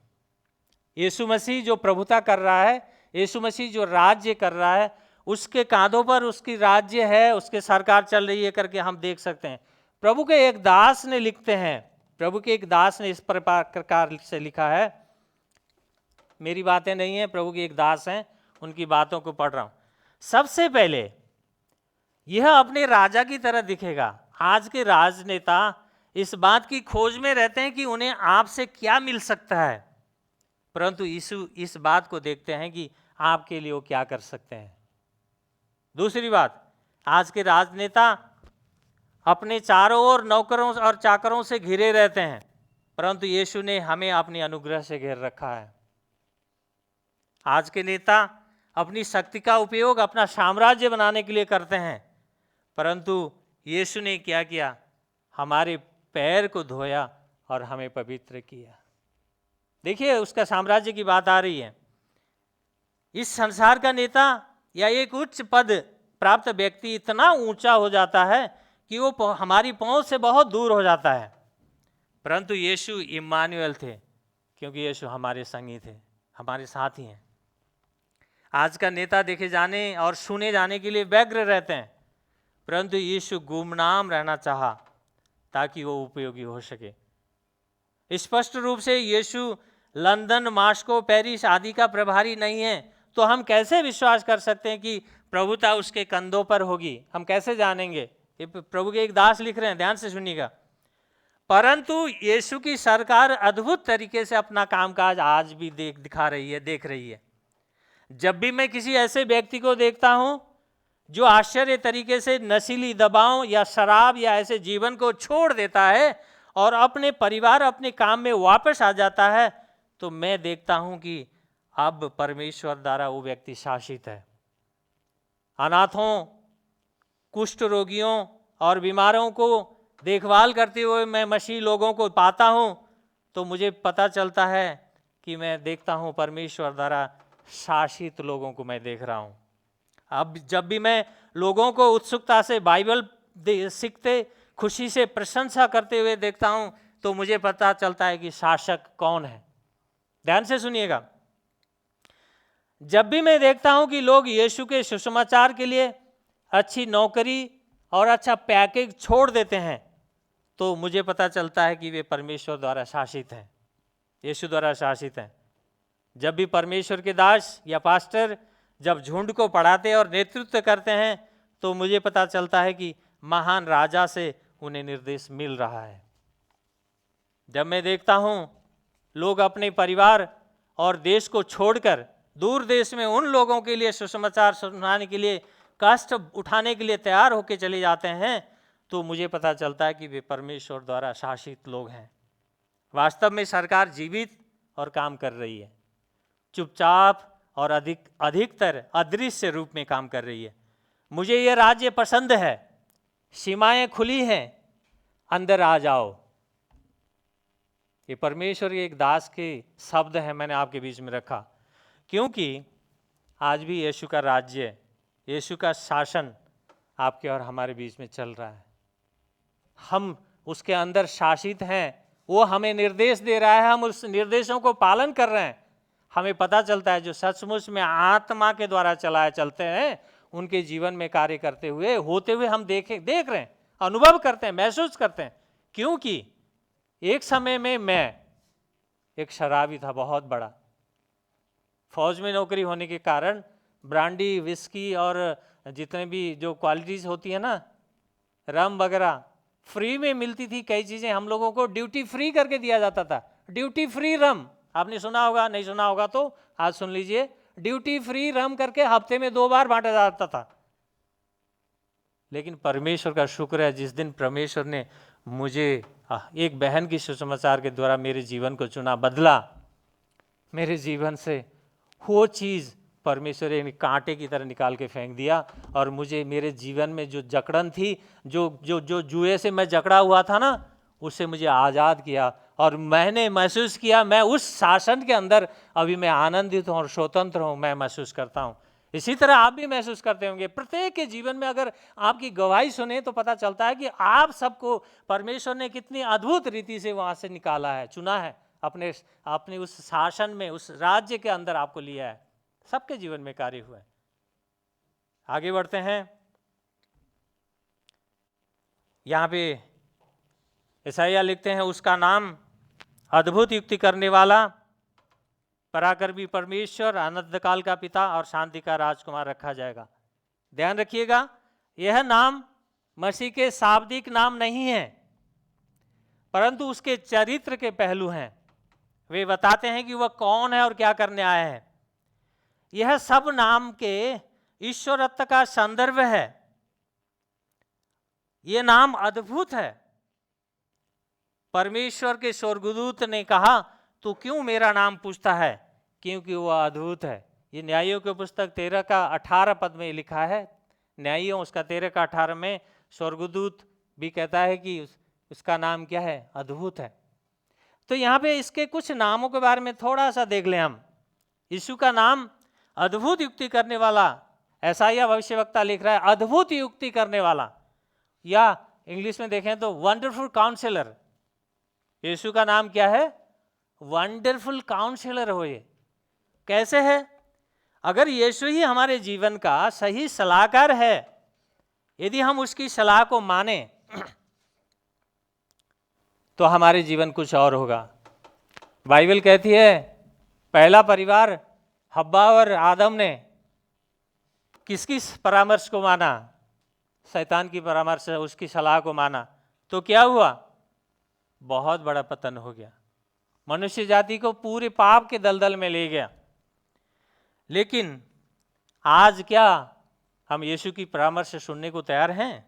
यीशु मसीह जो प्रभुता कर रहा है, यीशु मसीह जो राज्य कर रहा है, उसके कांधों पर उसकी राज्य है, उसके सरकार चल रही है करके हम देख सकते हैं। प्रभु के एक दास ने लिखते हैं, प्रभु के एक दास ने इस प्रकार से लिखा है, मेरी बातें नहीं है, प्रभु के एक दास हैं, उनकी बातों को पढ़ रहा हूं। सबसे पहले यह अपने राजा की तरह दिखेगा। आज के राजनेता इस बात की खोज में रहते हैं कि उन्हें आपसे क्या मिल सकता है, परंतु यीशु इस बात को देखते हैं कि आपके लिए वो क्या कर सकते हैं। दूसरी बात, आज के राजनेता अपने चारों ओर नौकरों और चाकरों से घिरे रहते हैं, परंतु यीशु ने हमें अपने अनुग्रह से घेर रखा है। आज के नेता अपनी शक्ति का उपयोग अपना साम्राज्य बनाने के लिए करते हैं, परंतु यीशु ने क्या किया? हमारे पैर को धोया और हमें पवित्र किया। देखिए, उसका साम्राज्य की बात आ रही है। इस संसार का नेता या एक उच्च पद प्राप्त व्यक्ति इतना ऊंचा हो जाता है कि वो हमारी पहुंच से बहुत दूर हो जाता है, परंतु यीशु इम्मानुएल थे, क्योंकि यीशु हमारे संगी थे, हमारे साथ ही हैं। आज का नेता देखे जाने और सुने जाने के लिए व्यग्र रहते हैं, परंतु यीशु गुमनाम रहना चाहा ताकि वो उपयोगी हो सके। स्पष्ट रूप से यीशु लंदन, मास्को, पेरिस आदि का प्रभारी नहीं है, तो हम कैसे विश्वास कर सकते हैं कि प्रभुता उसके कंधों पर होगी? हम कैसे जानेंगे? ये प्रभु के एक दास लिख रहे हैं, ध्यान से सुनिएगा। परंतु यीशु की सरकार अद्भुत तरीके से अपना कामकाज आज भी देख रही है। जब भी मैं किसी ऐसे व्यक्ति को देखता हूं जो आश्चर्य तरीके से नशीली दवाओं या शराब या ऐसे जीवन को छोड़ देता है और अपने परिवार, अपने काम में वापस आ जाता है, तो मैं देखता हूं कि अब परमेश्वर द्वारा वो व्यक्ति शासित है। अनाथों, कुष्ठ रोगियों और बीमारों को देखभाल करते हुए मैं मसीह लोगों को पाता हूं, तो मुझे पता चलता है कि मैं देखता हूं परमेश्वर द्वारा शासित लोगों को मैं देख रहा हूं। अब जब भी मैं लोगों को उत्सुकता से बाइबल सीखते, खुशी से प्रशंसा करते हुए देखता हूं, तो मुझे पता चलता है कि शासक कौन है। ध्यान से सुनिएगा। जब भी मैं देखता हूं कि लोग यीशु के सुसमाचार के लिए अच्छी नौकरी और अच्छा पैकेज छोड़ देते हैं, तो मुझे पता चलता है कि वे परमेश्वर द्वारा शासित हैं, यीशु द्वारा शासित हैं। जब भी परमेश्वर के दास या पास्टर जब झुंड को पढ़ाते और नेतृत्व करते हैं, तो मुझे पता चलता है कि महान राजा से उन्हें निर्देश मिल रहा है। जब मैं देखता हूं लोग अपने परिवार और देश को छोड़कर दूर देश में उन लोगों के लिए सुसमाचार सुनाने के लिए, कष्ट उठाने के लिए तैयार होकर चले जाते हैं, तो मुझे पता चलता है कि वे परमेश्वर द्वारा शासित लोग हैं। वास्तव में सरकार जीवित और काम कर रही है, चुपचाप और अधिकतर अदृश्य रूप में काम कर रही है। मुझे ये राज्य पसंद है, सीमाएं खुली हैं, अंदर आ जाओ। ये परमेश्वर के एक दास के शब्द हैं, मैंने आपके बीच में रखा, क्योंकि आज भी यीशु का राज्य, यीशु का शासन आपके और हमारे बीच में चल रहा है। हम उसके अंदर शासित हैं, वो हमें निर्देश दे रहा है, हम उस निर्देशों को पालन कर रहे हैं। हमें पता चलता है जो सचमुच में आत्मा के द्वारा चलते हैं, उनके जीवन में कार्य करते हुए होते हुए हम देख रहे हैं, अनुभव करते हैं, महसूस करते हैं। क्योंकि एक समय में मैं एक शराबी था, बहुत बड़ा। फौज में नौकरी होने के कारण ब्रांडी, विस्की और जितने भी जो क्वालिटीज होती है ना, रम वगैरह फ्री में मिलती थी। कई चीज़ें हम लोगों को ड्यूटी फ्री करके दिया जाता था। ड्यूटी फ्री रम, आपने सुना होगा, नहीं सुना होगा तो आज सुन लीजिए। ड्यूटी फ्री रम करके हफ्ते में 2 बार बांटा जाता था। लेकिन परमेश्वर का शुक्र है, जिस दिन परमेश्वर ने मुझे एक बहन की सुसमाचार के द्वारा मेरे जीवन को चुना, बदला, मेरे जीवन से वो चीज़ परमेश्वर ने कांटे की तरह निकाल के फेंक दिया, और मुझे मेरे जीवन में जो जकड़न थी, जो जुए से मैं जकड़ा हुआ था ना, उससे मुझे आज़ाद किया। और मैंने महसूस किया मैं उस शासन के अंदर अभी मैं आनंदित हूँ और स्वतंत्र हूँ, मैं महसूस करता हूँ। इसी तरह आप भी महसूस करते होंगे। प्रत्येक के जीवन में अगर आपकी गवाही सुने तो पता चलता है कि आप सबको परमेश्वर ने कितनी अद्भुत रीति से वहाँ से निकाला है, चुना है, अपने उस शासन में, उस राज्य के अंदर आपको लिया है। सबके जीवन में कार्य हुआ है। आगे बढ़ते हैं। यहाँ पे यशायाह लिखते हैं, उसका नाम अद्भुत युक्ति करने वाला, पराक्रमी परमेश्वर, अनंत काल का पिता और शांति का राजकुमार रखा जाएगा। ध्यान रखिएगा, यह नाम मसीह के शाब्दिक नाम नहीं है। परंतु उसके चरित्र के पहलू हैं। वे बताते हैं कि वह कौन है और क्या करने आया है। यह सब नाम के ईश्वरत्व का संदर्भ है। यह नाम अद्भुत है। परमेश्वर के स्वर्गदूत ने कहा, तू क्यों मेरा नाम पूछता है, क्योंकि वह अद्भुत है। ये न्यायियों की पुस्तक 13 का 18 पद में लिखा है। न्यायियों उसका 13 का 18 में स्वर्गदूत भी कहता है कि उसका नाम क्या है, अद्भुत है। तो यहाँ पे इसके कुछ नामों के बारे में थोड़ा सा देख लें हम। यीशु का नाम अद्भुत युक्ति करने वाला, यशायाह भविष्यवक्ता लिख रहा है अद्भुत युक्ति करने वाला, या इंग्लिश में देखें तो वंडरफुल काउंसलर। यीशु का नाम क्या है, वंडरफुल काउंसलर हो। ये कैसे है? अगर यीशु ही हमारे जीवन का सही सलाहकार है, यदि हम उसकी सलाह को माने तो हमारे जीवन कुछ और होगा। बाइबल कहती है पहला परिवार हब्बा और आदम ने किसकी परामर्श को माना? शैतान की परामर्श, उसकी सलाह को माना। तो क्या हुआ? बहुत बड़ा पतन हो गया, मनुष्य जाति को पूरे पाप के दलदल में ले गया। लेकिन आज क्या हम यीशु की परामर्श सुनने को तैयार हैं?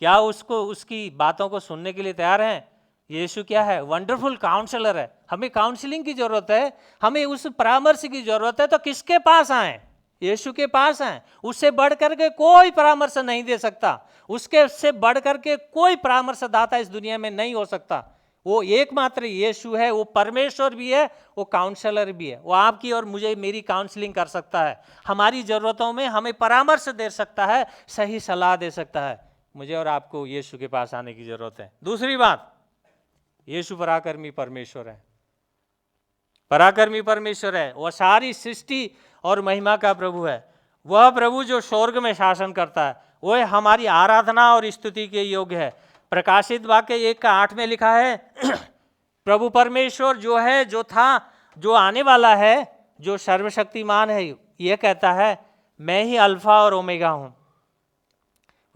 क्या उसकी बातों को सुनने के लिए तैयार हैं? यीशु क्या है? वंडरफुल काउंसलर है। हमें काउंसलिंग की जरूरत है, हमें उस परामर्श की जरूरत है। तो किसके पास आए? यीशु के पास आए। उससे बढ़ करके कोई परामर्श नहीं दे सकता, उसके से बढ़ करके कोई परामर्शदाता इस दुनिया में नहीं हो सकता। वो एकमात्र यीशु है। वो परमेश्वर भी है, वो काउंसलर भी है। वो आपकी और मुझे, मेरी काउंसलिंग कर सकता है, हमारी जरूरतों में हमें परामर्श दे सकता है, सही सलाह दे सकता है। मुझे और आपको यीशु के पास आने की जरूरत है। दूसरी बात, यीशु पराक्रमी परमेश्वर है। पराक्रमी परमेश्वर है। वह सारी सृष्टि और महिमा का प्रभु है। वह प्रभु जो स्वर्ग में शासन करता है, वह हमारी आराधना और स्तुति के योग्य है। प्रकाशित वाक्य 1:8 में लिखा है प्रभु परमेश्वर जो है, जो था, जो आने वाला है, जो सर्वशक्तिमान है, यह कहता है मैं ही अल्फा और ओमेगा हूं।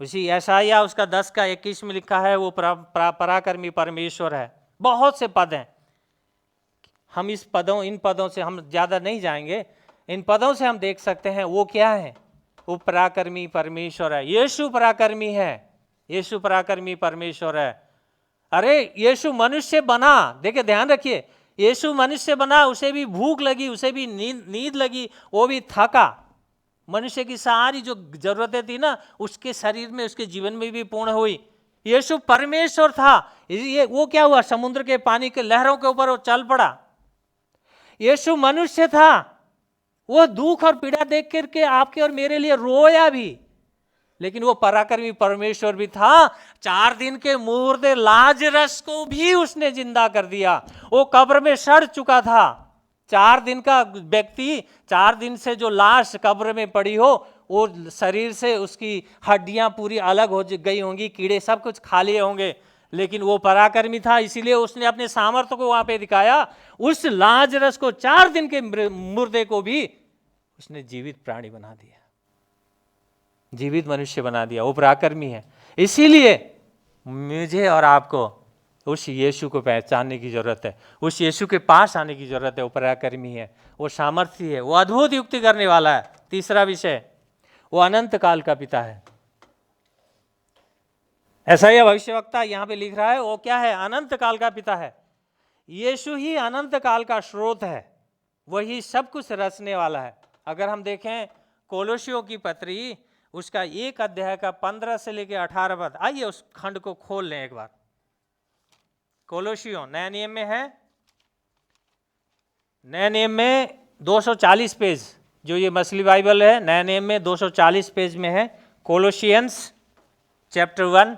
उसी यशायाह उसका 10:21 में लिखा है वो पराक्रमी परमेश्वर है। बहुत से पद हैं, हम इन पदों से हम ज्यादा नहीं जाएंगे। इन पदों से हम देख सकते हैं वो क्या है। वो पराक्रमी परमेश्वर है। यीशु पराक्रमी है। यीशु पराक्रमी परमेश्वर है। अरे यीशु मनुष्य बना, देखिए ध्यान रखिए, यीशु मनुष्य बना, उसे भी भूख लगी, उसे भी नींद लगी, वो भी थका। मनुष्य की सारी जो जरूरतें थी ना, उसके शरीर में, उसके जीवन में भी पूर्ण हुई। यीशु परमेश्वर था। ये वो क्या हुआ? समुद्र के पानी के लहरों के ऊपर वो चल पड़ा। यीशु मनुष्य था, वो दुख और पीड़ा देख करके आपके और मेरे लिए रोया भी। लेकिन वो पराक्रमी परमेश्वर भी था। 4 दिन के मुर्दे लाजरस को भी उसने जिंदा कर दिया। वो कब्र में सड़ चुका था। 4 दिन का व्यक्ति, 4 दिन से जो लाश कब्र में पड़ी हो, वो शरीर से उसकी हड्डियां पूरी अलग हो गई होंगी, कीड़े सब कुछ खा लिए होंगे। लेकिन वो पराक्रमी था, इसीलिए उसने अपने सामर्थ्य को वहां पे दिखाया। उस लाजरस को, 4 दिन के मुर्दे को भी उसने जीवित प्राणी बना दिया, जीवित मनुष्य बना दिया। वो पराक्रमी है। इसीलिए मुझे और आपको उस यीशु को पहचानने की जरूरत है, उस यीशु के पास आने की जरूरत है। वो पराक्रमी है, वो सामर्थी है, वो अद्भुत युक्ति करने वाला है। तीसरा विषय, वो अनंत काल का पिता है। ऐसा यह भविष्यवक्ता यहां पे लिख रहा है, वो क्या है? अनंत काल का पिता है। यीशु ही अनंत काल का स्रोत है, वही सब कुछ रचने वाला है। अगर हम देखें कोलोसियों की पत्री, उसका 1 अध्याय का 15 से लेकर 18 पद, आइए उस खंड को खोल लें एक बार। कोलोसियों नया नियम में है, नया नियम में 240 पेज, जो ये मछली बाइबल है, नया नियम में 240 पेज में है। कोलोसियंस चैप्टर 1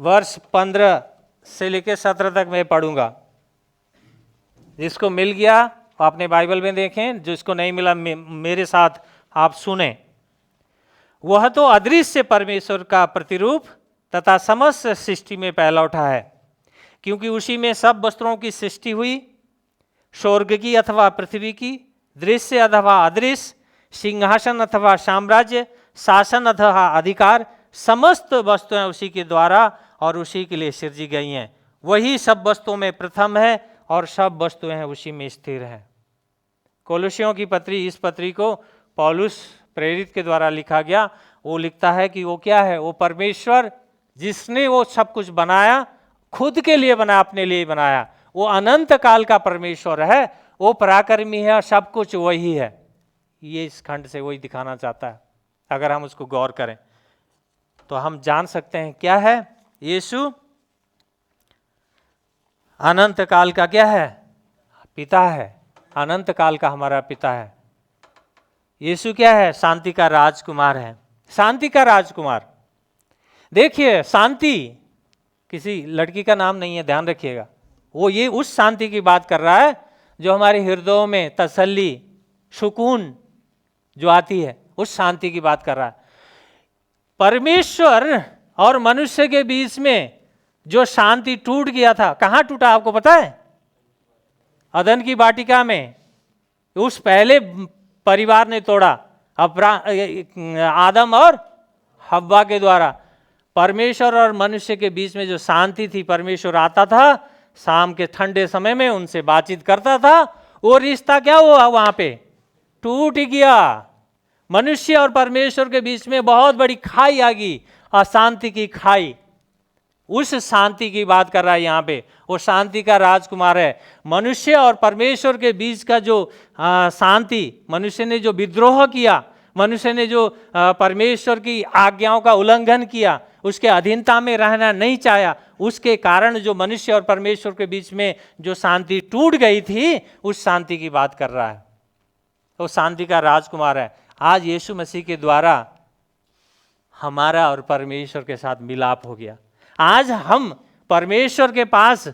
वर्ष 15 से लेकर 17 तक मैं पढ़ूंगा। जिसको मिल गया अपने बाइबल में देखें, जिसको नहीं मिला मेरे साथ आप सुने। वह तो अदृश्य परमेश्वर का प्रतिरूप तथा समस्त सृष्टि में पहला उठा है, क्योंकि उसी में सब वस्तुओं की सृष्टि हुई, स्वर्ग की अथवा पृथ्वी की, दृश्य अथवा अदृश्य, सिंहासन अथवा साम्राज्य, शासन अथवा अधिकार, समस्त वस्तुएं उसी के द्वारा और उसी के लिए सृजी गई हैं। वही सब वस्तुओं में प्रथम है और सब वस्तुएं हैं उसी में स्थिर हैं। कोलोसियों की पत्री, इस पत्री को पौलुस प्रेरित के द्वारा लिखा गया। वो लिखता है कि वो क्या है, वो परमेश्वर जिसने वो सब कुछ बनाया, खुद के लिए बनाया, अपने लिए बनाया, वो अनंत काल का परमेश्वर है, वो पराक्रमी है, सब कुछ वही है। ये इस खंड से वही दिखाना चाहता है। अगर हम उसको गौर करें तो हम जान सकते हैं क्या है, यीशु अनंत काल का क्या है, पिता है। अनंत काल का हमारा पिता है। यीशु क्या है, शांति का राजकुमार है। शांति का राजकुमार। देखिए, शांति किसी लड़की का नाम नहीं है, ध्यान रखिएगा। वो ये उस शांति की बात कर रहा है जो हमारे हृदयों में तसल्ली, सुकून जो आती है, उस शांति की बात कर रहा है। परमेश्वर और मनुष्य के बीच में जो शांति टूट गया था, कहां टूटा आपको पता है? अदन की वाटिका में। उस पहले परिवार ने तोड़ा, आदम और हव्वा के द्वारा। परमेश्वर और मनुष्य के बीच में जो शांति थी, परमेश्वर आता था शाम के ठंडे समय में, उनसे बातचीत करता था, वो रिश्ता क्या हुआ, वहां पे टूट गया। मनुष्य और परमेश्वर के बीच में बहुत बड़ी खाई आ गई, अशांति की खाई। उस शांति की बात कर रहा है यहाँ पे। वो शांति का राजकुमार है। मनुष्य और परमेश्वर के बीच का जो शांति, मनुष्य ने जो विद्रोह किया, मनुष्य ने जो परमेश्वर की आज्ञाओं का उल्लंघन किया, उसके अधीनता में रहना नहीं चाहा, उसके कारण जो मनुष्य और परमेश्वर के बीच में जो शांति टूट गई थी, उस शांति की बात कर रहा है। वो शांति का राजकुमार है। आज यीशु मसीह के द्वारा हमारा और परमेश्वर के साथ मिलाप हो गया। आज हम परमेश्वर के पास,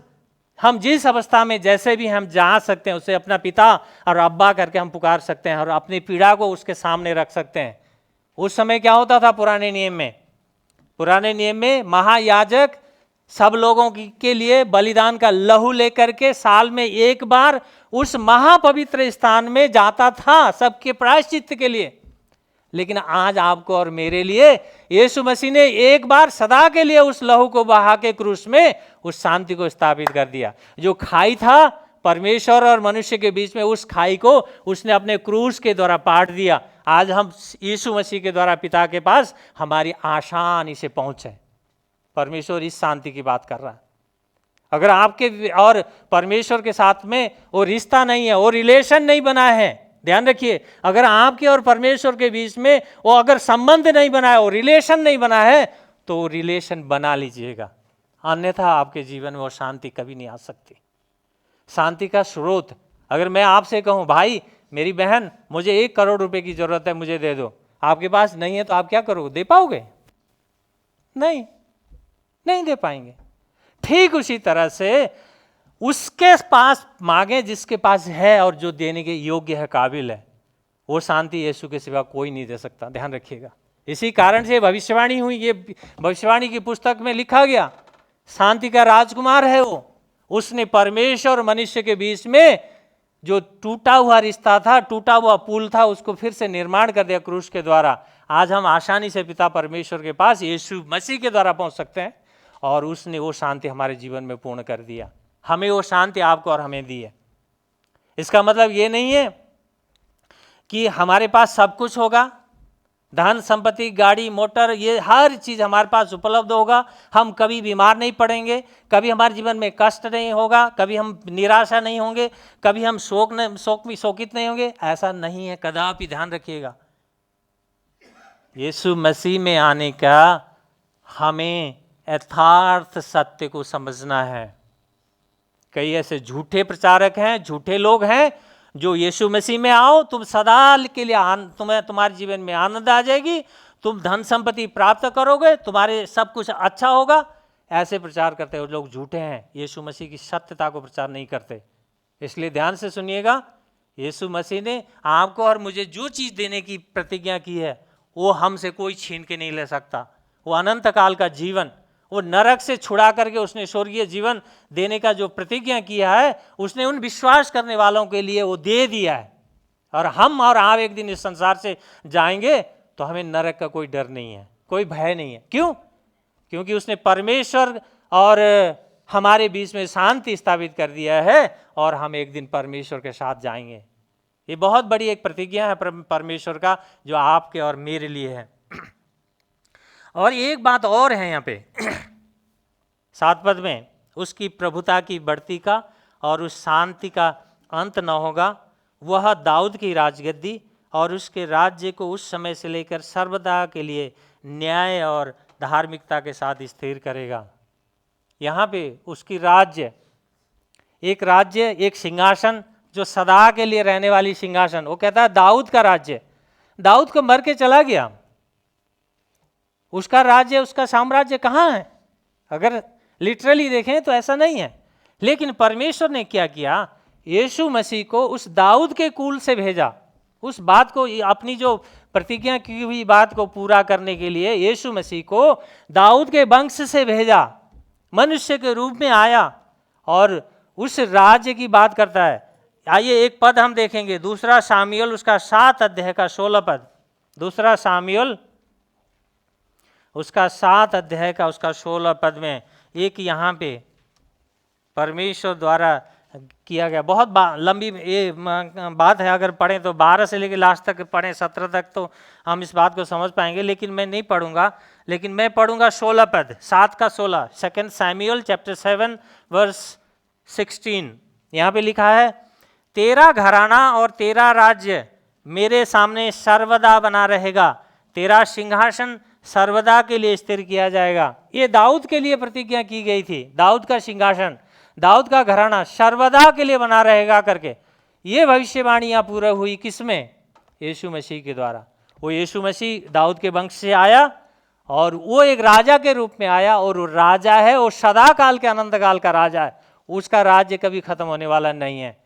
हम जिस अवस्था में जैसे भी हम जा सकते हैं, उसे अपना पिता और अब्बा करके हम पुकार सकते हैं और अपनी पीड़ा को उसके सामने रख सकते हैं। उस समय क्या होता था पुराने नियम में? पुराने नियम में महायाजक सब लोगों के लिए बलिदान का लहू लेकर के साल में एक बार उस महापवित्र स्थान में जाता था, सबके प्रायश्चित्त के लिए। लेकिन आज आपको और मेरे लिए यीशु मसीह ने एक बार सदा के लिए उस लहू को बहा के क्रूस में उस शांति को स्थापित कर दिया। जो खाई था परमेश्वर और मनुष्य के बीच में, उस खाई को उसने अपने क्रूस के द्वारा पाट दिया। आज हम यीशु मसीह के द्वारा पिता के पास हमारी आसानी से पहुंच है। परमेश्वर इस शांति की बात कर रहा है। अगर आपके और परमेश्वर के साथ में वो रिश्ता नहीं है, वो रिलेशन नहीं बना है, ध्यान रखिए, अगर आपके और परमेश्वर के बीच में वो अगर संबंध नहीं बना है, वो रिलेशन नहीं बना है, तो वो रिलेशन बना लीजिएगा, अन्यथा आपके जीवन में वो शांति कभी नहीं आ सकती। शांति का स्रोत, अगर मैं आपसे कहूं भाई मेरी बहन मुझे 1 करोड़ रुपए की जरूरत है, मुझे दे दो, आपके पास नहीं है तो आप क्या करोगे? दे पाओगे? नहीं दे पाएंगे। ठीक उसी तरह से उसके पास मांगे जिसके पास है और जो देने के योग्य है, काबिल है। वो शांति यीशु के सिवा कोई नहीं दे सकता, ध्यान रखिएगा। इसी कारण से भविष्यवाणी हुई, ये भविष्यवाणी की पुस्तक में लिखा गया, शांति का राजकुमार है वो। उसने परमेश्वर और मनुष्य के बीच में जो टूटा हुआ रिश्ता था, टूटा हुआ पुल था, उसको फिर से निर्माण कर दिया क्रूस के द्वारा। आज हम आसानी से पिता परमेश्वर के पास यीशु मसीह के द्वारा पहुंच सकते हैं और उसने वो शांति हमारे जीवन में पूर्ण कर दिया। हमें वो शांति आपको और हमें दी है। इसका मतलब ये नहीं है कि हमारे पास सब कुछ होगा, धन संपत्ति, गाड़ी मोटर, ये हर चीज़ हमारे पास उपलब्ध होगा, हम कभी बीमार नहीं पड़ेंगे, कभी हमारे जीवन में कष्ट नहीं होगा, कभी हम निराशा नहीं होंगे, कभी हम शोकित नहीं होंगे। ऐसा नहीं है, कदापि ध्यान रखिएगा। यीशु मसीह में आने का हमें यथार्थ सत्य को समझना है। कई ऐसे झूठे प्रचारक हैं, झूठे लोग हैं जो यीशु मसीह में आओ, तुम सदा के लिए तुम्हारे जीवन में आनंद आ जाएगी, तुम धन संपत्ति प्राप्त करोगे, तुम्हारे सब कुछ अच्छा होगा, ऐसे प्रचार करते हैं। वो लोग झूठे हैं, यीशु मसीह की सत्यता को प्रचार नहीं करते। इसलिए ध्यान से सुनिएगा, यीशु मसीह ने आपको और मुझे जो चीज़ देने की प्रतिज्ञा की है, वो हमसे कोई छीन के नहीं ले सकता। वो अनंत काल का जीवन, वो नरक से छुड़ा करके उसने स्वर्गीय जीवन देने का जो प्रतिज्ञा किया है, उसने उन विश्वास करने वालों के लिए वो दे दिया है। और हम और आप एक दिन इस संसार से जाएंगे तो हमें नरक का कोई डर नहीं है, कोई भय नहीं है। क्यों? क्योंकि उसने परमेश्वर और हमारे बीच में शांति स्थापित कर दिया है और हम एक दिन परमेश्वर के साथ जाएंगे। ये बहुत बड़ी एक प्रतिज्ञा है परमेश्वर का, जो आपके और मेरे लिए है। और एक बात और है यहाँ पे 7 पद में, उसकी प्रभुता की बढ़ती का और उस शांति का अंत न होगा। वह दाऊद की राजगद्दी और उसके राज्य को उस समय से लेकर सर्वदा के लिए न्याय और धार्मिकता के साथ स्थिर करेगा। यहाँ पे उसकी राज्य, एक सिंहासन जो सदा के लिए रहने वाली सिंहासन, वो कहता है दाऊद का राज्य। दाऊद को मर के चला गया, उसका राज्य, उसका साम्राज्य कहाँ है? अगर लिटरली देखें तो ऐसा नहीं है। लेकिन परमेश्वर ने क्या किया, यीशु मसीह को उस दाऊद के कुल से भेजा। उस बात को, अपनी जो प्रतिज्ञा की हुई बात को पूरा करने के लिए यीशु मसीह को दाऊद के वंश से भेजा, मनुष्य के रूप में आया और उस राज्य की बात करता है। आइए एक पद हम देखेंगे, 2 शामुएल उसका 7 अध्याय का 16 पद। 2 शामुएल उसका 7 अध्याय का उसका 16 पद में एक यहाँ पे परमेश्वर द्वारा किया गया, बहुत लंबी ये बात है। अगर पढ़ें तो 12 से लेकर लास्ट तक पढ़ें, 17 तक तो हम इस बात को समझ पाएंगे, लेकिन मैं नहीं पढ़ूंगा। लेकिन मैं पढ़ूंगा 16 पद, 7 का 16, 2 सैमुएल चैप्टर 7 वर्स 16। यहाँ पे लिखा है, तेरा घराना और तेरा राज्य मेरे सामने सर्वदा बना रहेगा, तेरा सिंहासन सर्वदा के लिए स्थिर किया जाएगा। ये दाऊद के लिए प्रतिज्ञा की गई थी। दाऊद का सिंहासन, दाऊद का घराना सर्वदा के लिए बना रहेगा करके ये भविष्यवाणियां पूरा हुई किसमें? यीशु मसीह के द्वारा। वो यीशु मसीह दाऊद के वंश से आया और वो एक राजा के रूप में आया, और वो राजा है, वो सदा काल के अनंत काल का राजा है। उसका राज्य कभी खत्म होने वाला नहीं है।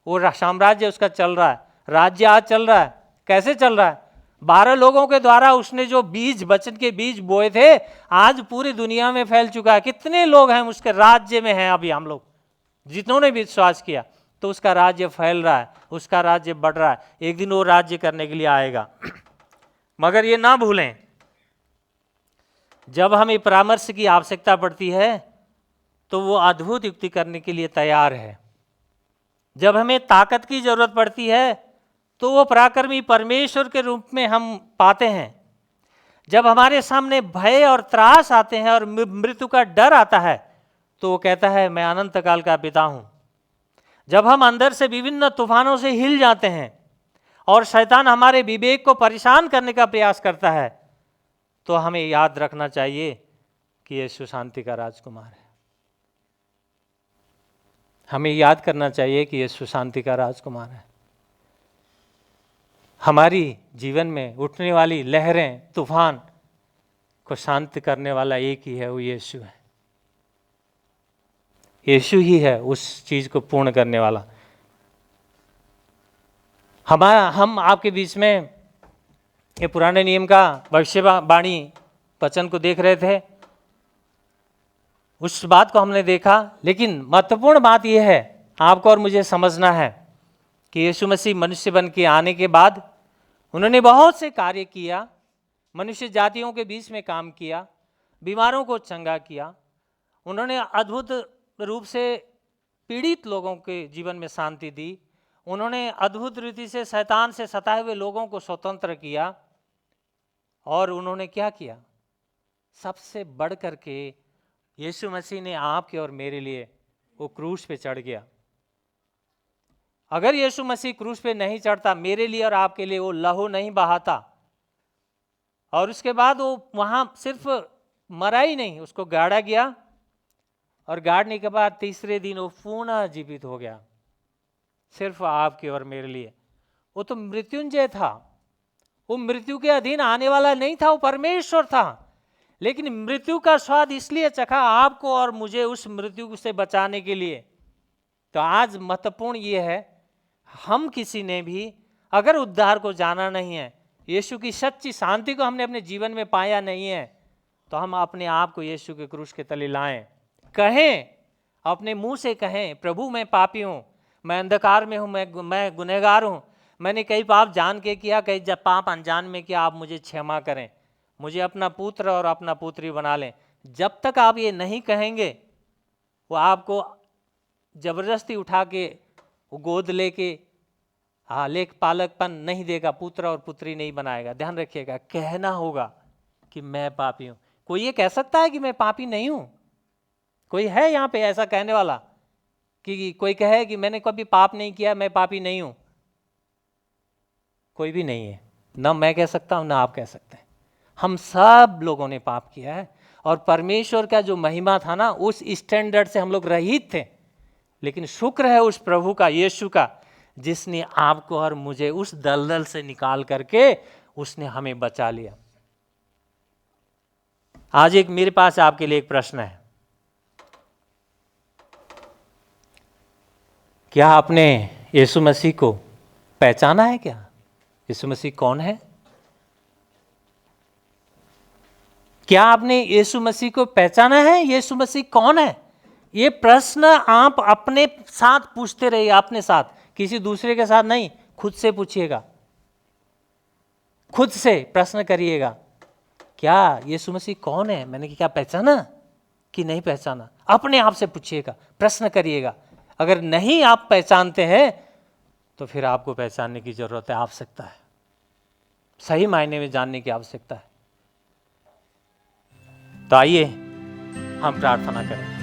वो साम्राज्य उसका चल रहा है, राज्य आज चल रहा है। कैसे चल रहा है? 12 लोगों के द्वारा उसने जो बीज, वचन के बीज बोए थे, आज पूरी दुनिया में फैल चुका है। कितने लोग हैं उसके राज्य में हैं अभी हम लोग, जिन्होंने भी विश्वास किया, तो उसका राज्य फैल रहा है, उसका राज्य बढ़ रहा है। एक दिन वो राज्य करने के लिए आएगा। मगर ये ना भूलें, जब हमें परामर्श की आवश्यकता पड़ती है तो वो अद्भुत युक्ति करने के लिए तैयार है। जब हमें ताकत की जरूरत पड़ती है तो वो पराक्रमी परमेश्वर के रूप में हम पाते हैं। जब हमारे सामने भय और त्रास आते हैं और मृत्यु का डर आता है, तो वो कहता है मैं अनंत काल का पिता हूं। जब हम अंदर से विभिन्न तूफानों से हिल जाते हैं और शैतान हमारे विवेक को परेशान करने का प्रयास करता है, तो हमें याद रखना चाहिए कि यीशु शांति का राजकुमार है। हमें याद करना चाहिए कि यीशु शांति का राजकुमार है। हमारी जीवन में उठने वाली लहरें, तूफान को शांत करने वाला एक ही है, वो यीशु है। यीशु ही है उस चीज को पूर्ण करने वाला। हम आपके बीच में ये पुराने नियम का भविष्यवाणी वचन को देख रहे थे, उस बात को हमने देखा। लेकिन महत्वपूर्ण बात यह है, आपको और मुझे समझना है कि यीशु मसीह मनुष्य बन के आने के बाद उन्होंने बहुत से कार्य किया, मनुष्य जातियों के बीच में काम किया, बीमारों को चंगा किया, उन्होंने अद्भुत रूप से पीड़ित लोगों के जीवन में शांति दी, उन्होंने अद्भुत रीति से शैतान से सताए हुए लोगों को स्वतंत्र किया। और उन्होंने क्या किया? सबसे बढ़ करके यीशु मसीह ने आपके और मेरे लिए वो क्रूस पे चढ़ गया। अगर यीशु मसीह क्रूस पे नहीं चढ़ता, मेरे लिए और आपके लिए वो लहू नहीं बहाता, और उसके बाद वो वहां सिर्फ मरा ही नहीं, उसको गाड़ा गया, और गाड़ने के बाद तीसरे दिन वो पुनः जीवित हो गया, सिर्फ आपके और मेरे लिए। वो तो मृत्युंजय था, वो मृत्यु के अधीन आने वाला नहीं था, वो परमेश्वर था। लेकिन मृत्यु का स्वाद इसलिए चखा आपको और मुझे उस मृत्यु से बचाने के लिए। तो आज महत्वपूर्ण ये है, हम किसी ने भी अगर उद्धार को जाना नहीं है, यीशु की सच्ची शांति को हमने अपने जीवन में पाया नहीं है, तो हम अपने आप को यीशु के क्रूस के तले लाएं, कहें, अपने मुंह से कहें, प्रभु मैं पापी हूं, मैं अंधकार में हूं, मैं गुनहगार हूं, मैंने कई पाप जान के किया, कई पाप अनजान में किया, आप मुझे क्षमा करें, मुझे अपना पुत्र और अपना पुत्री बना लें। जब तक आप ये नहीं कहेंगे, वो आपको जबरदस्ती उठा के वो गोद लेके लेक पालकपन नहीं देगा, पुत्र और पुत्री नहीं बनाएगा। ध्यान रखिएगा, कहना होगा कि मैं पापी हूं। कोई ये कह सकता है कि मैं पापी नहीं हूं? कोई है यहाँ पे ऐसा कहने वाला कि कोई कहे कि मैंने कभी पाप नहीं किया, मैं पापी नहीं हूं? कोई भी नहीं है। ना मैं कह सकता हूं, ना आप कह सकते हैं। हम सब लोगों ने पाप किया है, और परमेश्वर का जो महिमा था ना, उस स्टैंडर्ड से हम लोग रहित थे। लेकिन शुक्र है उस प्रभु का, यीशु का, जिसने आपको और मुझे उस दलदल से निकाल करके उसने हमें बचा लिया। आज एक मेरे पास आपके लिए एक प्रश्न है। क्या आपने यीशु मसीह को पहचाना है? क्या यीशु मसीह कौन है? क्या आपने यीशु मसीह को पहचाना है? यीशु मसीह कौन है? ये प्रश्न आप अपने साथ पूछते रहिए, अपने साथ, किसी दूसरे के साथ नहीं, खुद से पूछिएगा, खुद से प्रश्न करिएगा, क्या यीशु मसीह कौन है? मैंने क्या पहचाना कि नहीं पहचाना? अपने आप से पूछिएगा, प्रश्न करिएगा। अगर नहीं आप पहचानते हैं तो फिर आपको पहचानने की जरूरत है, आवश्यकता है, सही मायने में जानने की आवश्यकता है। तो आइए हम प्रार्थना करें।